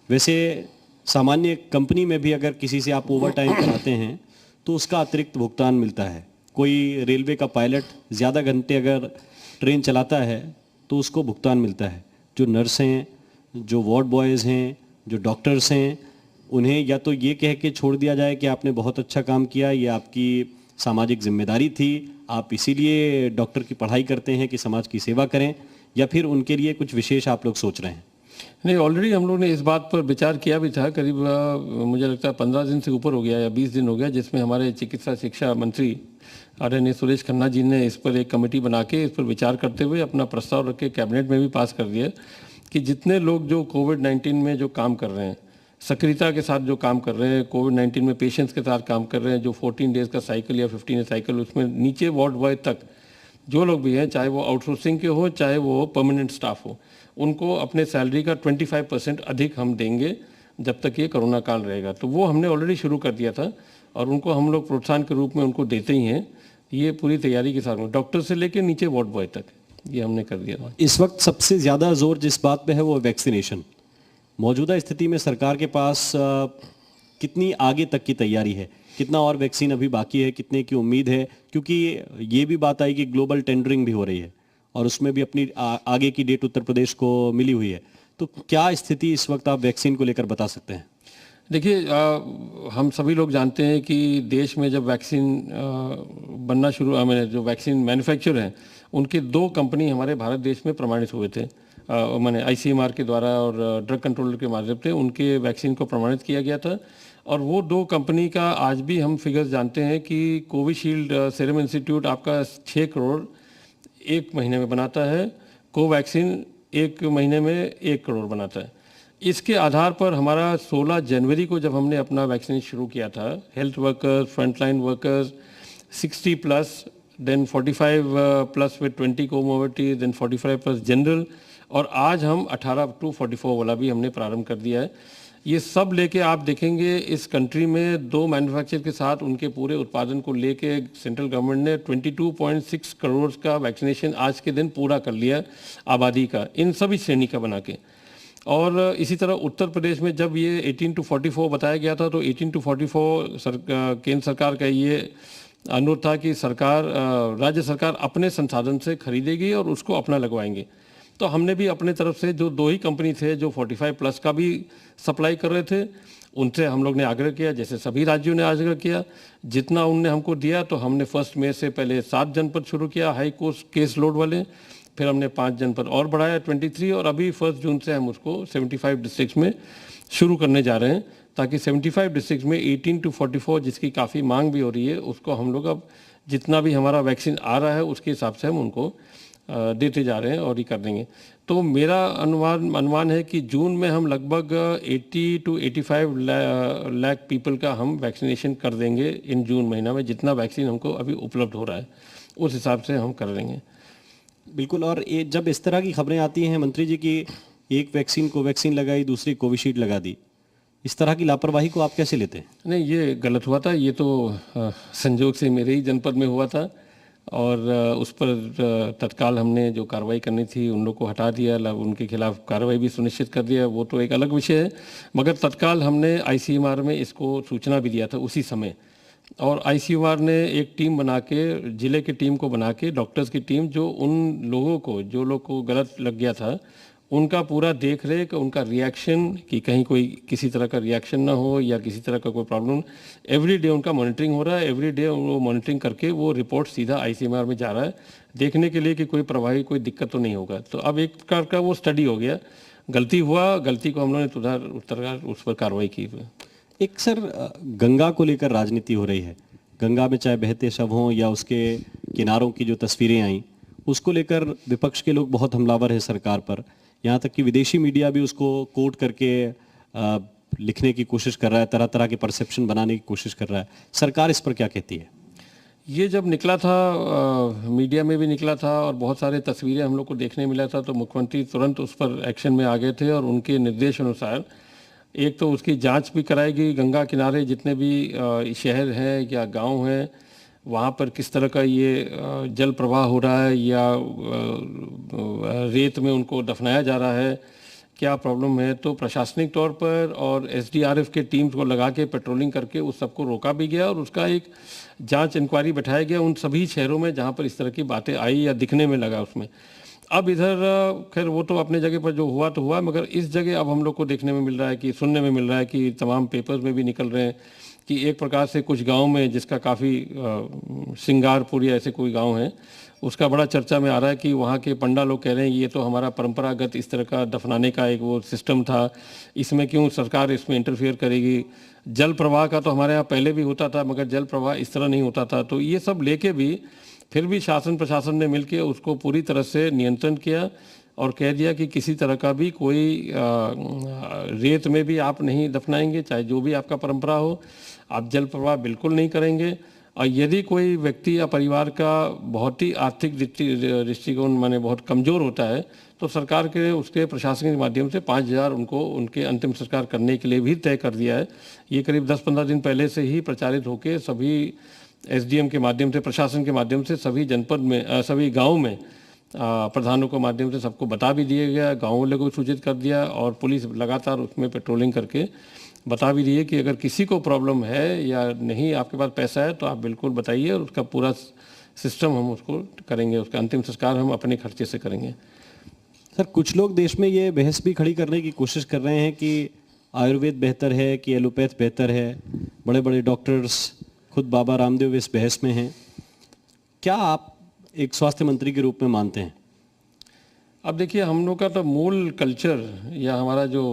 वैसे सामान्य कंपनी में भी अगर किसी से आप ओवर टाइम कराते हैं तो उसका अतिरिक्त भुगतान मिलता है। कोई रेलवे का पायलट ज़्यादा घंटे अगर ट्रेन चलाता है तो उसको भुगतान मिलता है। जो नर्स हैं, जो वार्ड बॉयज़ हैं, जो डॉक्टर्स हैं, उन्हें या तो ये कह के छोड़ दिया जाए कि आपने बहुत अच्छा काम किया, ये आपकी सामाजिक जिम्मेदारी थी, आप इसीलिए डॉक्टर की पढ़ाई करते हैं कि समाज की सेवा करें, या फिर उनके लिए कुछ विशेष आप लोग सोच रहे हैं? नहीं, ऑलरेडी हम लोग ने इस बात पर विचार किया भी था। करीब मुझे लगता है 15 दिन से ऊपर हो गया या 20 दिन हो गया, जिसमें हमारे चिकित्सा शिक्षा मंत्री आदरणीय सुरेश खन्ना जी ने इस पर एक कमेटी बना के इस पर विचार करते हुए अपना प्रस्ताव रख के कैबिनेट में भी पास कर दिया कि जितने लोग जो कोविड-19 में जो काम कर रहे हैं, सक्रियता के साथ जो काम कर रहे हैं, कोविड-19 में पेशेंट्स के साथ काम कर रहे हैं, जो 14 डेज़ का साइकिल या 15 डेज साइकिल, उसमें नीचे वार्ड बॉय तक जो लोग भी हैं, चाहे वो आउटसोर्सिंग के हो चाहे वो परमानेंट स्टाफ हो, उनको अपने सैलरी का 25% अधिक हम देंगे जब तक ये कोरोना काल रहेगा। तो वो हमने ऑलरेडी शुरू कर दिया था और उनको हम लोग प्रोत्साहन के रूप में उनको देते ही हैं। ये पूरी तैयारी के साथ डॉक्टर से लेकर नीचे वार्ड बॉय तक ये हमने कर दिया था। इस वक्त सबसे ज़्यादा जोर जिस बात पे है वो वैक्सीनेशन। मौजूदा स्थिति में सरकार के पास कितनी आगे तक की तैयारी है? कितना और वैक्सीन अभी बाकी है? कितने की उम्मीद है? क्योंकि ये भी बात आई कि ग्लोबल टेंडरिंग भी हो रही है और उसमें भी अपनी आगे की डेट उत्तर प्रदेश को मिली हुई है। तो क्या स्थिति इस वक्त आप वैक्सीन को लेकर बता सकते हैं? देखिए, हम सभी लोग जानते हैं कि देश में जब वैक्सीन बनना शुरू, मैंने जो वैक्सीन मैन्युफैक्चर हैं उनके 2 कंपनी हमारे भारत देश में प्रमाणित हुए थे। मैंने ICMR के द्वारा और ड्रग कंट्रोलर के माध्यम से उनके वैक्सीन को प्रमाणित किया गया था। और वो 2 कंपनी का आज भी हम फिगर्स जानते हैं कि कोविशील्ड सीरम इंस्टीट्यूट आपका 6 करोड़ 1 महीने में बनाता है, कोवैक्सीन 1 महीने में 1 करोड़ बनाता है। इसके आधार पर हमारा 16 जनवरी को जब हमने अपना वैक्सीन शुरू किया था, health workers, frontline workers, 60 plus, then 45 plus with 20 comorbidity, then 45 plus general, और आज हम 18 टू 44 वाला भी हमने प्रारंभ कर दिया है। ये सब लेके आप देखेंगे इस कंट्री में 2 मैन्युफैक्चर के साथ उनके पूरे उत्पादन को लेके सेंट्रल गवर्नमेंट ने 22.6 करोड़ का वैक्सीनेशन आज के दिन पूरा कर लिया आबादी का, इन सभी श्रेणी का बना के। और इसी तरह उत्तर प्रदेश में जब ये 18 टू 44 बताया गया था तो 18 टू 44 केंद्र सरकार का ये अनुरोध था कि सरकार, राज्य सरकार अपने संसाधन से खरीदेगी और उसको अपना लगवाएंगे। तो हमने भी अपने तरफ से जो 2 ही कंपनी थे जो 45 प्लस का भी सप्लाई कर रहे थे, उनसे हम लोग ने आग्रह किया, जैसे सभी राज्यों ने आग्रह किया, जितना उनने हमको दिया तो हमने 1 मई से पहले 7 जनपद शुरू किया हाई केस लोड वाले, फिर हमने 5 जनपद और बढ़ाया 23, और अभी 1 जून से हम उसको 75 डिस्ट्रिक्ट में शुरू करने जा रहे हैं, ताकि 75 डिस्ट्रिक्ट में 18 टू 44 जिसकी काफ़ी मांग भी हो रही है, उसको हम लोग अब जितना भी हमारा वैक्सीन आ रहा है उसके हिसाब से हम उनको देते जा रहे हैं और ये कर देंगे। तो मेरा अनुमान है कि जून में हम लगभग 80 टू 85 लाख पीपल का हम वैक्सीनेशन कर देंगे इन जून महीना में। जितना वैक्सीन हमको अभी उपलब्ध हो रहा है उस हिसाब से हम कर देंगे। बिल्कुल। और ये जब इस तरह की खबरें आती हैं मंत्री जी की एक वैक्सीन कोवैक्सीन लगाई, दूसरी कोविशील्ड लगा दी, इस तरह की लापरवाही को आप कैसे लेते हैं? नहीं, ये गलत हुआ था। ये तो संजोग से मेरे ही जनपद में हुआ था और उस पर तत्काल हमने जो कार्रवाई करनी थी उन लोग को हटा दिया, उनके खिलाफ कार्रवाई भी सुनिश्चित कर दिया, वो तो एक अलग विषय है। मगर तत्काल हमने ICMR में इसको सूचना भी दिया था उसी समय, और ICMR ने एक टीम बना के, जिले की टीम को बना के, डॉक्टर्स की टीम, जो उन लोगों को, जो लोग को गलत लग गया था, उनका पूरा देख रेख, उनका रिएक्शन कि कहीं कोई किसी तरह का रिएक्शन ना हो या किसी तरह का कोई प्रॉब्लम, एवरी डे उनका मॉनिटरिंग हो रहा है। एवरी डे वो मॉनिटरिंग करके वो रिपोर्ट सीधा ICMR में जा रहा है देखने के लिए कि कोई प्रभावी कोई दिक्कत तो नहीं होगा। तो अब एक प्रकार का वो स्टडी हो गया, गलती हुआ, गलती को हम लोगों ने सुधार उस पर कार्रवाई की। एक सर, गंगा को लेकर राजनीति हो रही है। गंगा में चाहे बहते शव हों या उसके किनारों की जो तस्वीरें आई, उसको लेकर विपक्ष के लोग बहुत हमलावर हैं सरकार पर। यहाँ तक कि विदेशी मीडिया भी उसको कोट करके लिखने की कोशिश कर रहा है, तरह तरह के परसेप्शन बनाने की कोशिश कर रहा है। सरकार इस पर क्या कहती है? ये जब निकला था, मीडिया में भी निकला था और बहुत सारे तस्वीरें हम लोग को देखने मिला था, तो मुख्यमंत्री तुरंत उस पर एक्शन में आ गए थे और उनके निर्देश अनुसार एक तो उसकी जांच भी कराएगी, गंगा किनारे जितने भी शहर हैं या गांव हैं वहाँ पर किस तरह का ये जल प्रवाह हो रहा है या रेत में उनको दफनाया जा रहा है, क्या प्रॉब्लम है। तो प्रशासनिक तौर पर और एसडीआरएफ के टीम्स को लगा के पेट्रोलिंग करके उस सबको रोका भी गया और उसका एक जांच इंक्वायरी बैठाया गया उन सभी शहरों में जहाँ पर इस तरह की बातें आई या दिखने में लगा उसमें। अब इधर खैर वो तो अपने जगह पर जो हुआ तो हुआ, मगर इस जगह अब हम लोग को देखने में मिल रहा है कि सुनने में मिल रहा है कि तमाम पेपर्स में भी निकल रहे हैं कि एक प्रकार से कुछ गांव में जिसका काफ़ी सिंगारपुर या ऐसे कोई गांव है उसका बड़ा चर्चा में आ रहा है कि वहाँ के पंडा लोग कह रहे हैं ये तो हमारा परंपरागत इस तरह का दफनाने का एक वो सिस्टम था, इसमें क्यों सरकार इसमें इंटरफेयर करेगी। जल प्रवाह का तो हमारे यहाँ पहले भी होता था मगर जल प्रवाह इस तरह नहीं होता था। तो ये सब लेके भी फिर भी शासन प्रशासन ने मिलकर उसको पूरी तरह से नियंत्रण किया और कह दिया कि किसी तरह का भी कोई रेत में भी आप नहीं दफनाएंगे, चाहे जो भी आपका परंपरा हो, आप जल प्रवाह बिल्कुल नहीं करेंगे। और यदि कोई व्यक्ति या परिवार का बहुत ही आर्थिक दृष्टिकोण माने बहुत कमज़ोर होता है तो सरकार के उसके प्रशासन के माध्यम से 5,000 उनको उनके अंतिम संस्कार करने के लिए भी तय कर दिया है। ये करीब 10-15 दिन पहले से ही प्रचारित होकर सभी एसडीएम के माध्यम से, प्रशासन के माध्यम से सभी जनपद में, सभी गाँव में प्रधानों के माध्यम से सबको बता भी दिया गया, गाँव वालों को सूचित कर दिया और पुलिस लगातार उसमें पेट्रोलिंग करके बता भी दिए कि अगर किसी को प्रॉब्लम है या नहीं, आपके पास पैसा है तो आप बिल्कुल बताइए और उसका पूरा सिस्टम हम उसको करेंगे, उसका अंतिम संस्कार हम अपने खर्चे से करेंगे। सर, कुछ लोग देश में ये बहस भी खड़ी करने की कोशिश कर रहे हैं कि आयुर्वेद बेहतर है कि एलोपैथ बेहतर है। बड़े बड़े डॉक्टर्स, खुद बाबा रामदेव इस बहस में हैं। क्या आप एक स्वास्थ्य मंत्री के रूप में मानते हैं? अब देखिए, हम लोग का तो मूल कल्चर या हमारा जो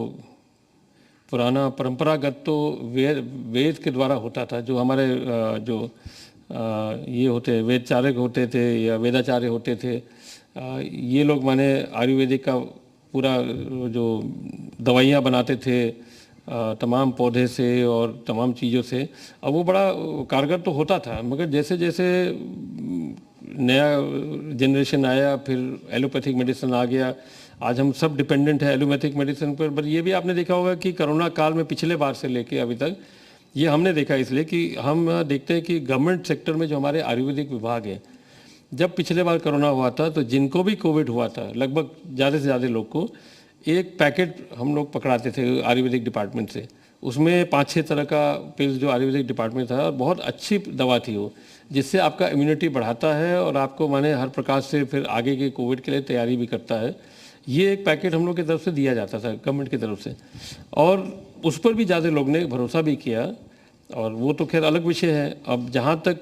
पुराना परंपरागत तो वेद के द्वारा होता था। जो हमारे जो ये होते वेदचारक होते थे या वेदाचार्य होते थे, ये लोग माने आयुर्वेदिक का पूरा जो दवाइयाँ बनाते थे तमाम पौधे से और तमाम चीज़ों से, अब वो बड़ा कारगर तो होता था। मगर जैसे जैसे नया जनरेशन आया, फिर एलोपैथिक मेडिसिन आ गया, आज हम सब डिपेंडेंट है एलोपैथिक मेडिसिन पर ये भी आपने देखा होगा कि कोरोना काल में पिछले बार से लेके अभी तक ये हमने देखा, इसलिए कि हम देखते हैं कि गवर्नमेंट सेक्टर में जो हमारे आयुर्वेदिक विभाग है, जब पिछले बार कोरोना हुआ था तो जिनको भी कोविड हुआ था लगभग ज़्यादा से ज़्यादा लोग को एक पैकेट हम लोग पकड़ाते थे आयुर्वेदिक डिपार्टमेंट से। उसमें 5-6 तरह का पिल्स जो आयुर्वेदिक डिपार्टमेंट था, और बहुत अच्छी दवा थी वो, जिससे आपका इम्यूनिटी बढ़ाता है और आपको माने हर प्रकार से फिर आगे के कोविड के लिए तैयारी भी करता है। ये एक पैकेट हम लोग की तरफ से दिया जाता था गवर्नमेंट की तरफ से, और उस पर भी ज़्यादा लोग ने भरोसा भी किया, और वो तो खैर अलग विषय है। अब जहाँ तक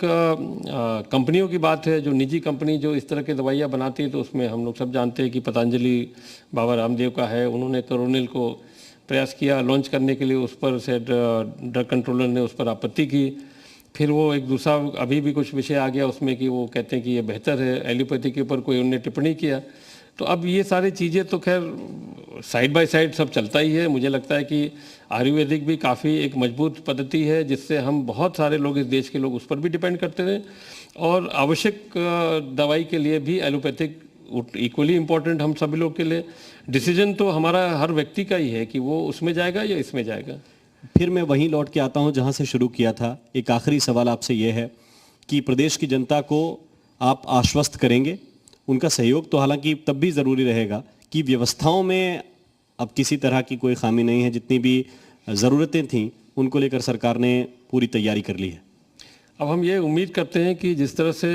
कंपनियों की बात है, जो निजी कंपनी जो इस तरह की दवाइयाँ बनाती है, तो उसमें हम लोग सब जानते हैं कि पतंजलि बाबा रामदेव का है, उन्होंने कोरोनिल को प्रयास किया लॉन्च करने के लिए, उस पर से ड्रग कंट्रोलर ने उस पर आपत्ति की। फिर वो एक दूसरा अभी भी कुछ विषय आ गया उसमें कि वो कहते हैं कि ये बेहतर है, एलोपैथी के ऊपर कोई उन्होंने टिप्पणी किया। तो अब ये सारी चीज़ें तो खैर साइड बाय साइड सब चलता ही है। मुझे लगता है कि आयुर्वेदिक भी काफ़ी एक मजबूत पद्धति है, जिससे हम बहुत सारे लोग, इस देश के लोग उस पर भी डिपेंड करते थे, और आवश्यक दवाई के लिए भी एलोपैथिक इक्वली इम्पोर्टेंट हम सभी लोग के लिए। डिसीजन तो हमारा हर व्यक्ति का ही है कि वो उसमें जाएगा या इसमें जाएगा। फिर मैं वहीं लौट के आता हूं जहां से शुरू किया था। एक आखिरी सवाल आपसे यह है कि प्रदेश की जनता को आप आश्वस्त करेंगे, उनका सहयोग तो हालांकि तब भी ज़रूरी रहेगा, कि व्यवस्थाओं में अब किसी तरह की कोई खामी नहीं है, जितनी भी ज़रूरतें थीं उनको लेकर सरकार ने पूरी तैयारी कर ली है। अब हम ये उम्मीद करते हैं कि जिस तरह से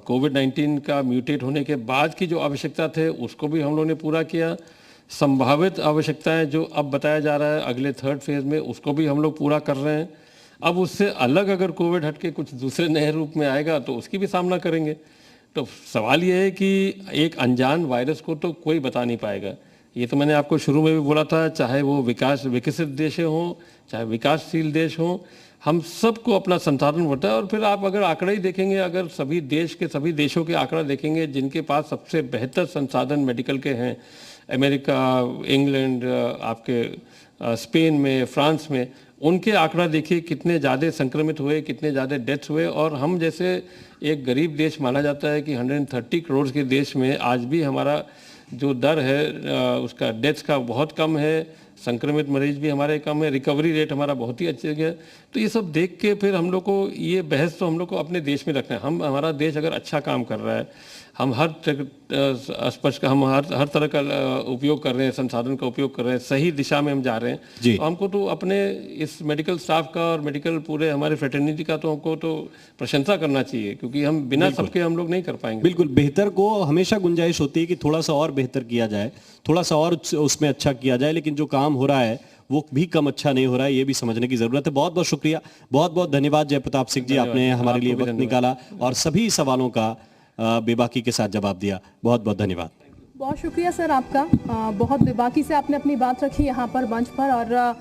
कोविड-19 का म्यूटेट होने के बाद की जो आवश्यकता थे उसको भी हम लोगों ने पूरा किया। संभावित आवश्यकताएं जो अब बताया जा रहा है अगले 3rd फेज़ में, उसको भी हम लोग पूरा कर रहे हैं। अब उससे अलग अगर कोविड हट के कुछ दूसरे नए रूप में आएगा तो उसकी भी सामना करेंगे। तो सवाल ये है कि एक अनजान वायरस को तो कोई बता नहीं पाएगा। ये तो मैंने आपको शुरू में भी बोला था, चाहे वो विकसित देश हों, चाहे विकासशील देश हों, हम सबको अपना संसाधन होता है। और फिर आप अगर आंकड़ा ही देखेंगे, अगर सभी देश के सभी देशों के आंकड़ा देखेंगे जिनके पास सबसे बेहतर संसाधन मेडिकल के हैं, अमेरिका, इंग्लैंड, आपके स्पेन में, फ्रांस में, उनके आंकड़ा देखिए कितने ज़्यादा संक्रमित हुए, कितने ज़्यादा डेथ्स हुए। और हम जैसे एक गरीब देश माना जाता है कि 130 करोड़ के देश में आज भी हमारा जो दर है उसका डेथ्स का बहुत कम है, संक्रमित मरीज भी हमारे कम है, रिकवरी रेट हमारा बहुत ही अच्छे गया। तो ये सब देख के फिर हम लोग को ये बहस तो हम लोग को अपने देश में रखना है। हमारा देश अगर अच्छा काम कर रहा है, हम हर स्पष्ट हम हर तरह का उपयोग कर रहे हैं, संसाधन का उपयोग कर रहे हैं, सही दिशा में हम जा रहे हैं, तो हमको तो अपने इस मेडिकल स्टाफ का और मेडिकल पूरे हमारे फ्रेटर्निटी का तो हमको तो प्रशंसा करना चाहिए, क्योंकि हम बिना सबके हम लोग नहीं कर पाएंगे। बिल्कुल, बेहतर को हमेशा गुंजाइश होती है कि थोड़ा सा और बेहतर किया जाए, थोड़ा सा और उसमें अच्छा किया जाए, लेकिन जो काम हो रहा है वो भी कम अच्छा नहीं हो रहा है, ये भी समझने की जरूरत है। बहुत बहुत शुक्रिया, बहुत बहुत धन्यवाद जयप्रताप सिंह जी, आपने हमारे लिए वक्त निकाला और सभी सवालों का बेबाकी के साथ जवाब दिया। बहुत बहुत धन्यवाद। बहुत शुक्रिया सर आपका, बहुत बेबाकी से आपने अपनी बात रखी यहाँ पर मंच पर, और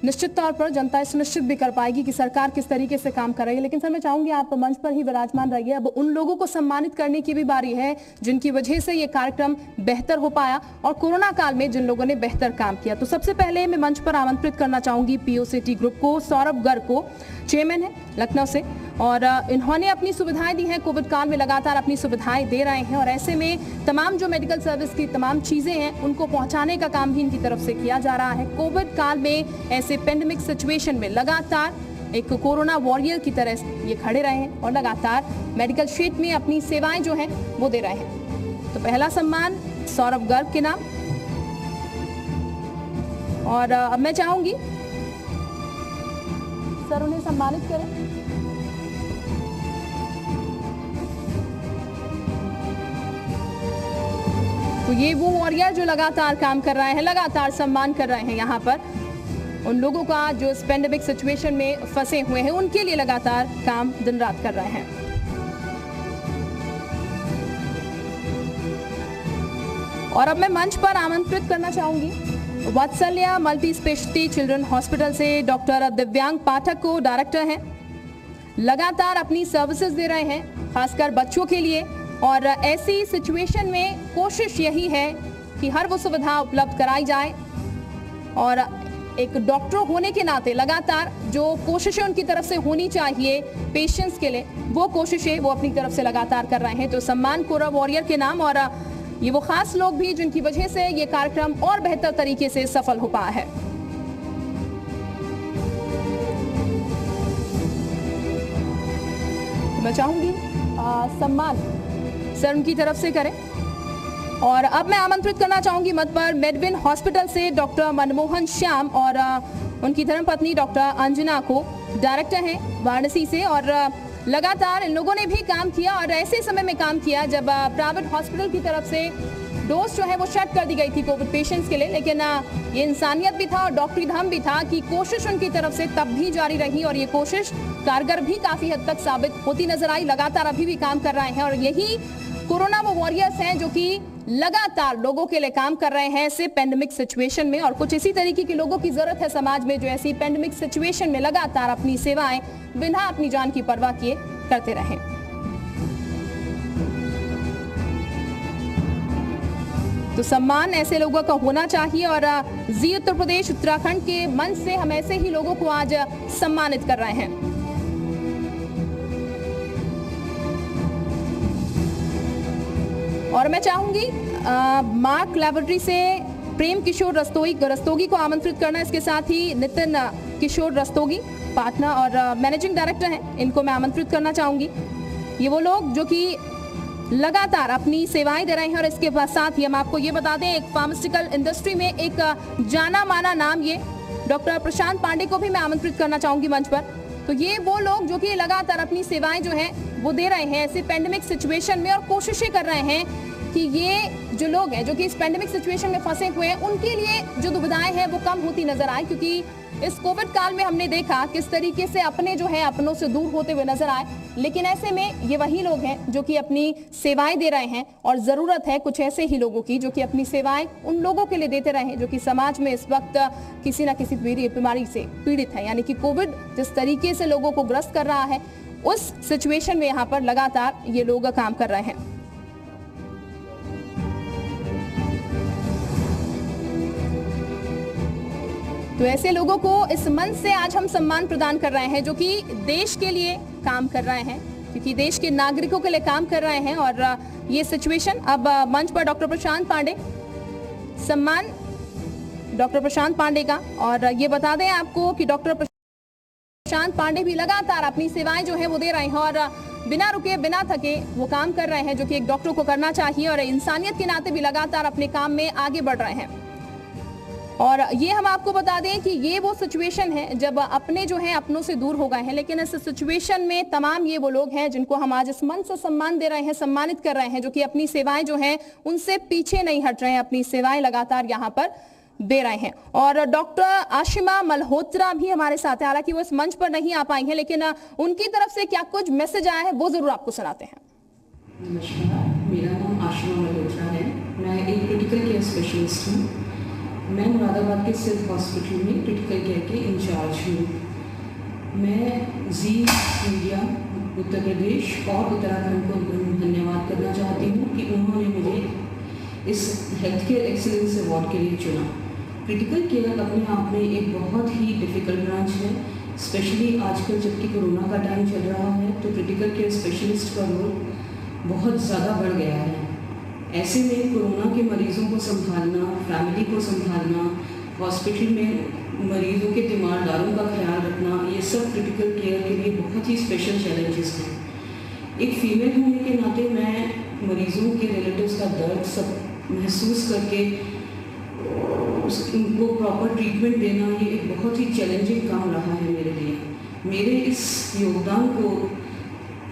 निश्चित तौर पर जनता सुनिश्चित भी कर पाएगी कि सरकार किस तरीके से काम कर रही है। लेकिन सर मैं चाहूंगी आप मंच पर ही विराजमान रहिए। अब उन लोगों को सम्मानित करने की भी बारी है जिनकी वजह से ये कार्यक्रम बेहतर हो पाया और कोरोना काल में जिन लोगों ने बेहतर काम किया। तो सबसे पहले मैं मंच पर आमंत्रित करना चाहूंगी पीओसीटी ग्रुप को, सौरभ गर्ग को, चेयरमैन है लखनऊ से, और इन्होंने अपनी सुविधाएं दी हैं, कोविड काल में लगातार अपनी सुविधाएं दे रहे हैं और ऐसे में तमाम जो मेडिकल सर्विस की तमाम चीजें हैं उनको पहुंचाने का काम भी इनकी तरफ से किया जा रहा है। कोविड काल में ऐसे पेंडेमिक सिचुएशन में लगातार एक कोरोना वॉरियर की तरह ये खड़े रहे हैं और लगातार मेडिकल क्षेत्र में अपनी सेवाएं जो हैं वो दे रहे हैं। तो पहला सम्मान सौरभ गर्ग के नाम, और अब मैं चाहूंगी सर उन्हें सम्मानित करें। तो ये वो वॉरियर जो लगातार काम कर रहे हैं, लगातार सम्मान कर रहे हैं यहाँ पर उन लोगों का जो इस पेंडेमिक सिचुएशन में फंसे हुए हैं, उनके लिए लगातार काम दिन रात कर रहे हैं। और अब मैं मंच पर आमंत्रित करना चाहूंगी वात्सल्य मल्टी स्पेशलिटी चिल्ड्रन हॉस्पिटल से डॉक्टर दिव्यांग पाठक को, डायरेक्टर हैं, लगातार अपनी सर्विसेज दे रहे हैं खासकर बच्चों के लिए, और ऐसी सिचुएशन में कोशिश यही है कि हर वो सुविधा उपलब्ध कराई जाए और एक डॉक्टर होने के नाते लगातार जो कोशिशें उनकी तरफ से होनी चाहिए पेशेंट्स के लिए, वो कोशिशें वो अपनी तरफ से लगातार कर रहे हैं। तो सम्मान कोरोना वॉरियर के नाम, और ये वो खास लोग भी जिनकी वजह से ये कार्यक्रम और बेहतर तरीके से सफल हो पाया है। तो मैं चाहूंगी सम्मान सर उनकी तरफ से करें, और अब मैं आमंत्रित करना चाहूंगी मत पर मेडविन हॉस्पिटल से डॉक्टर मनमोहन श्याम और उनकी धर्मपत्नी डॉक्टर अंजना को, डायरेक्टर हैं वाराणसी से, और लगातार इन लोगों ने भी काम किया और ऐसे समय में काम किया जब प्राइवेट हॉस्पिटल की तरफ से डोज जो है वो शट कर दी गई थी कोविड पेशेंट्स के लिए, लेकिन ये इंसानियत भी था और डॉक्टरी धर्म भी था कि कोशिश उनकी तरफ से तब भी जारी रही और ये कोशिश कारगर भी काफी हद तक साबित होती नजर आई। लगातार अभी भी काम कर रहे हैं और यही कोरोना वो वॉरियर्स हैं जो कि लगातार लोगों के लिए काम कर रहे हैं ऐसे पेंडेमिक सिचुएशन में, और कुछ इसी तरीके के लोगों की जरूरत है समाज में जो ऐसी पेंडेमिक सिचुएशन में लगातार अपनी सेवाएं बिना अपनी जान की परवाह किए करते रहें। तो सम्मान ऐसे लोगों का होना चाहिए और जी उत्तर प्रदेश उत्तराखंड के मंच से हम ऐसे ही लोगों को आज सम्मानित कर रहे हैं। और मैं चाहूंगी मार्क लैबोरेटरी से प्रेम किशोर रस्तोगी को आमंत्रित करना, इसके साथ ही नितिन किशोर रस्तोगी पार्टनर और मैनेजिंग डायरेक्टर हैं, इनको मैं आमंत्रित करना चाहूंगी। ये वो लोग जो कि लगातार अपनी सेवाएं दे रहे हैं और इसके साथ ही हम आपको ये बता दें एक फार्मास्यूटिकल इंडस्ट्री में एक जाना माना नाम, ये डॉक्टर प्रशांत पांडे को भी मैं आमंत्रित करना चाहूंगी मंच पर। तो ये वो लोग जो कि लगातार अपनी सेवाएं जो हैं वो दे रहे हैं ऐसे पेंडेमिक सिचुएशन में और कोशिशें कर रहे हैं कि ये जो लोग हैं जो कि इस पेंडेमिक सिचुएशन में फंसे हुए हैं उनके लिए जो दुविधाएं हैं वो कम होती नजर आए, क्योंकि इस कोविड काल में हमने देखा किस तरीके से अपने जो है अपनों से दूर होते हुए नजर आए, लेकिन ऐसे में ये वही लोग हैं जो कि अपनी सेवाएं दे रहे हैं और जरूरत है कुछ ऐसे ही लोगों की जो कि अपनी सेवाएं उन लोगों के लिए देते रहे जो कि समाज में इस वक्त किसी न किसी बीमारी से पीड़ित है, यानी कि कोविड जिस तरीके से लोगों को ग्रस्त कर रहा है उस सिचुएशन में यहाँ पर लगातार ये लोग काम कर रहे हैं। तो ऐसे लोगों को इस मंच से आज हम सम्मान प्रदान कर रहे हैं जो कि देश के लिए काम कर रहे हैं, क्योंकि देश के नागरिकों के लिए काम कर रहे हैं। और ये सिचुएशन अब मंच पर डॉक्टर प्रशांत पांडे सम्मान डॉक्टर प्रशांत पांडे का। और ये बता दें आपको कि डॉक्टर प्रशांत पांडे भी लगातार अपनी सेवाएं जो है वो दे रहे हैं और बिना रुके बिना थके वो काम कर रहे हैं, जो कि एक डॉक्टर को करना चाहिए, और इंसानियत के नाते भी लगातार अपने काम में आगे बढ़ रहे हैं। और ये हम आपको बता दें कि ये वो सिचुएशन है जब अपने जो है अपनों से दूर हो गए हैं, लेकिन इस सिचुएशन में तमाम ये वो लोग हैं जिनको हम आज इस मंच से सम्मान दे रहे हैं, सम्मानित कर रहे हैं, जो कि अपनी सेवाएं जो हैं उनसे पीछे नहीं हट रहे हैं, अपनी सेवाएं लगातार यहाँ पर दे रहे हैं। और डॉक्टर आशिमा मल्होत्रा भी हमारे साथ हैं, हालांकि वो इस मंच पर नहीं आ पाई हैं, लेकिन उनकी तरफ से क्या कुछ मैसेज आया है वो जरूर आपको सुनाते हैं। नमस्कार, मेरा नाम आशिमा मल्होत्रा है। मैं एक क्रिटिकल केयर स्पेशलिस्ट हूँ। मैं मुरादाबाद के सिद्ध हॉस्पिटल में क्रिटिकल केयर के इंचार्ज हूँ। मैं जी मीडिया उत्तर प्रदेश और उत्तराखंड को धन्यवाद करना चाहती हूँ कि उन्होंने मुझे इस हेल्थ केयर एक्सीलेंस अवार्ड के लिए चुना। क्रिटिकल केयर अपने आप में एक बहुत ही डिफ़िकल्ट ब्रांच है, स्पेशली आजकल जबकि कोरोना का टाइम चल रहा है तो क्रिटिकल केयर स्पेशलिस्ट का रोल बहुत ज़्यादा बढ़ गया है। ऐसे में कोरोना के मरीज़ों को संभालना, फैमिली को संभालना, हॉस्पिटल में मरीज़ों के तीमारदारों का ख्याल रखना, ये सब क्रिटिकल केयर के लिए बहुत ही स्पेशल चैलेंजेस हैं। एक फीमेल होने के नाते मैं मरीज़ों के रिलेटिव्स का दर्द सब महसूस करके उनको प्रॉपर ट्रीटमेंट देना, ये एक बहुत ही चैलेंजिंग काम रहा है मेरे लिए। मेरे इस योगदान को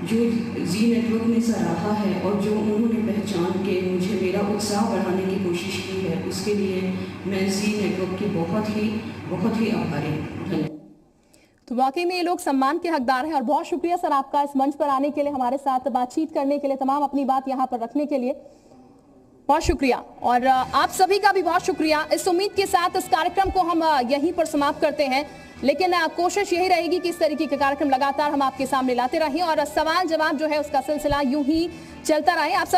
जो जी नेटवर्क ने सराहा है और जो उन्होंने पहचान के मुझे मेरा उत्साह बढ़ाने की कोशिश की है, उसके लिए मैं जी नेटवर्क की बहुत ही आभारी हूँ। धन्यवाद। तो वाकई में ये लोग सम्मान के हकदार हैं और बहुत शुक्रिया सर आपका इस मंच पर आने के लिए, हमारे साथ बातचीत करने के लिए, तमाम अपनी बात यहाँ पर रखने के लिए बहुत शुक्रिया। और आप सभी का भी बहुत शुक्रिया। इस उम्मीद के साथ इस कार्यक्रम को हम यहीं पर समाप्त करते हैं, लेकिन कोशिश यही रहेगी कि इस तरीके के कार्यक्रम लगातार हम आपके सामने लाते रहें और सवाल जवाब जो है उसका सिलसिला यूं ही चलता रहे। आप सब